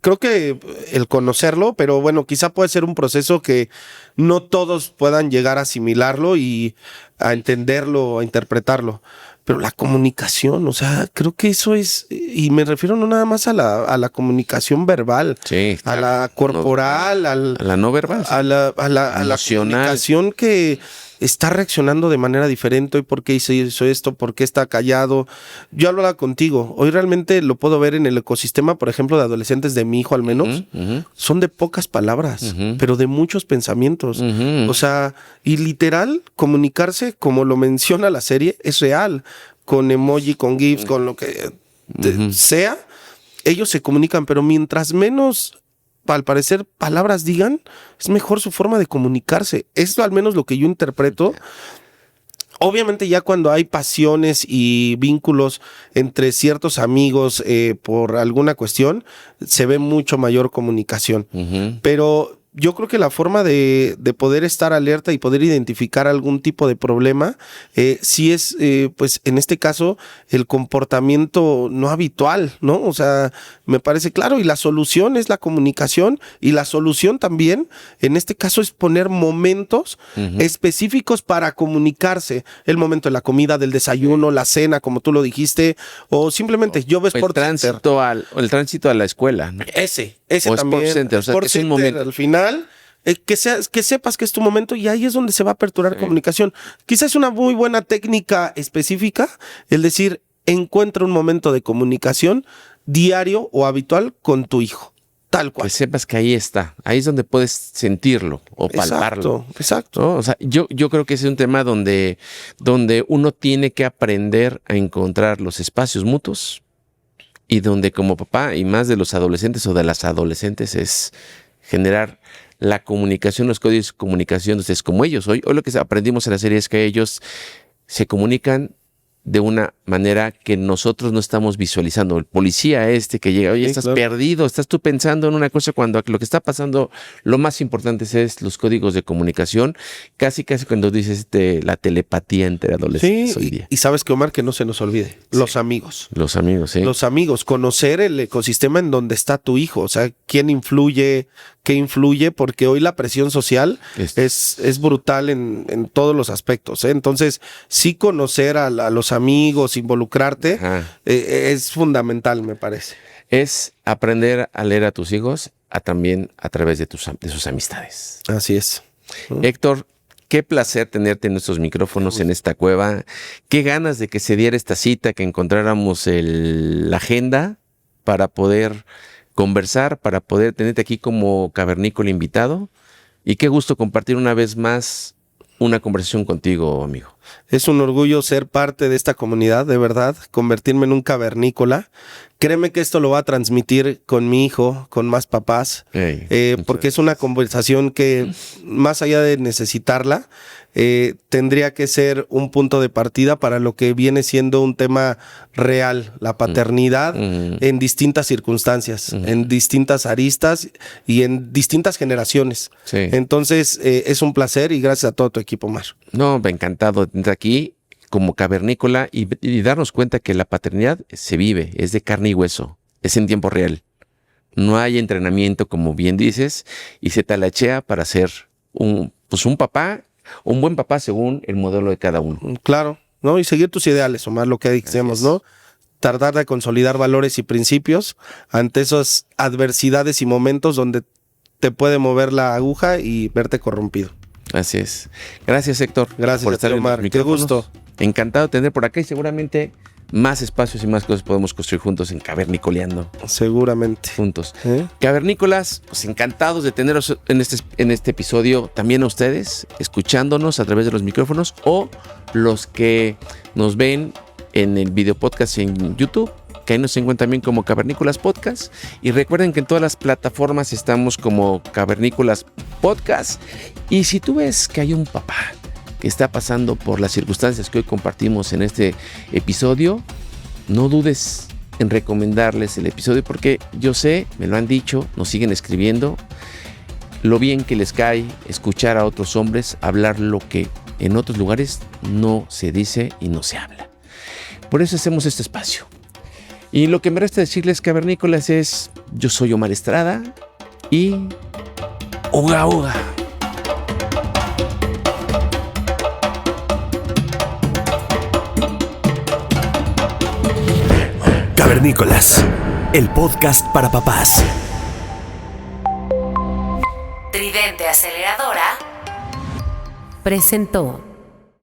creo que el conocerlo, pero bueno, quizá puede ser un proceso que no todos puedan llegar a asimilarlo y a entenderlo, a interpretarlo. Pero la comunicación, o sea, creo que eso es y me refiero no nada más a la comunicación verbal, Sí, a la corporal, a la no verbal, sí. a la Emocional. comunicación que está reaccionando de manera diferente. Hoy, ¿por qué hizo esto? ¿Por qué está callado? Yo hablaba contigo. Hoy realmente lo puedo ver en el ecosistema, por ejemplo, de adolescentes de mi hijo al menos. Son de pocas palabras, pero de muchos pensamientos. O sea, y literal, comunicarse, como lo menciona la serie, es real. Con emoji, con GIFs, con lo que sea, ellos se comunican, pero mientras menos, al parecer, palabras digan, es mejor su forma de comunicarse. Es al menos lo que yo interpreto. Obviamente ya cuando hay pasiones y vínculos entre ciertos amigos por alguna cuestión, se ve mucho mayor comunicación. Pero yo creo que la forma de poder estar alerta y poder identificar algún tipo de problema, sí es, pues en este caso, el comportamiento no habitual, ¿no? O sea, me parece claro, y la solución es la comunicación, y la solución también, en este caso, es poner momentos específicos para comunicarse. El momento de la comida, del desayuno, la cena, como tú lo dijiste, o simplemente yo veo Sport Center. El tránsito a la escuela, ¿no? Ese O también. Sport Center, o sea, Sport que es un Center, momento. al final, que sepas que es tu momento, y ahí es donde se va a aperturar comunicación. Quizás es una muy buena técnica específica el decir, encuentra un momento de comunicación diario o habitual con tu hijo, tal cual. Que sepas que ahí está, ahí es donde puedes sentirlo o palparlo. Exacto. ¿No? O sea, yo creo que ese es un tema donde uno tiene que aprender a encontrar los espacios mutuos, y donde como papá, y más de los adolescentes o de las adolescentes, es generar la comunicación, los códigos de comunicación. Entonces, como ellos, hoy lo que aprendimos en la serie es que ellos se comunican de una manera que nosotros no estamos visualizando. El policía que llega, oye, estás perdido, estás tú pensando en una cosa, cuando lo que está pasando, lo más importante es los códigos de comunicación, casi cuando dices la telepatía entre adolescentes hoy día. Y sabes que, Omar, que no se nos olvide, los amigos. Los amigos, sí. Los amigos, conocer el ecosistema en donde está tu hijo, o sea, quién influye, qué influye, porque hoy la presión social es brutal en todos los aspectos, ¿eh? Entonces, sí conocer a los amigos, involucrarte, es fundamental, me parece. Es aprender a leer a tus hijos también a través de sus amistades. Así es. Héctor, qué placer tenerte en nuestros micrófonos en esta cueva. Qué ganas de que se diera esta cita, que encontráramos la agenda para poder conversar, para poder tenerte aquí como cavernícola invitado. Y qué gusto compartir una vez más una conversación contigo, amigo. Es un orgullo ser parte de esta comunidad, de verdad, convertirme en un cavernícola. Créeme que esto lo va a transmitir con mi hijo, con más papás, porque es una conversación que, más allá de necesitarla, tendría que ser un punto de partida para lo que viene siendo un tema real, la paternidad en distintas circunstancias, en distintas aristas y en distintas generaciones. Sí. Entonces, es un placer, y gracias a todo tu equipo, Omar. No, me ha encantado de aquí como cavernícola y darnos cuenta que la paternidad se vive, es de carne y hueso, es en tiempo real. No hay entrenamiento, como bien dices, y se talachea para ser un papá, un buen papá según el modelo de cada uno. Claro, ¿no? Y seguir tus ideales, Omar, lo que decíamos, ¿no? Tratar de consolidar valores y principios ante esas adversidades y momentos donde te puede mover la aguja y verte corrompido. Así es. Gracias, Héctor. Gracias por estar a ti, Omar. Qué gusto. Encantado de tener por acá, y seguramente más espacios y más cosas podemos construir juntos en Cavernicoleando. Seguramente. Juntos. Cavernícolas, pues encantados de teneros en este episodio, también a ustedes, escuchándonos a través de los micrófonos, o los que nos ven en el video podcast en YouTube, que ahí nos encuentran también como Cavernícolas Podcast. Y recuerden que en todas las plataformas estamos como Cavernícolas Podcast. Y si tú ves que hay un papá que está pasando por las circunstancias que hoy compartimos en este episodio, no dudes en recomendarles el episodio, porque yo sé, me lo han dicho, nos siguen escribiendo, lo bien que les cae escuchar a otros hombres hablar lo que en otros lugares no se dice y no se habla. Por eso hacemos este espacio. Y lo que me resta decirles, cavernícolas, es: yo soy Omar Estrada y ¡Uga, uga! Cavernícolas, el podcast para papás. Tridente Aceleradora presentó.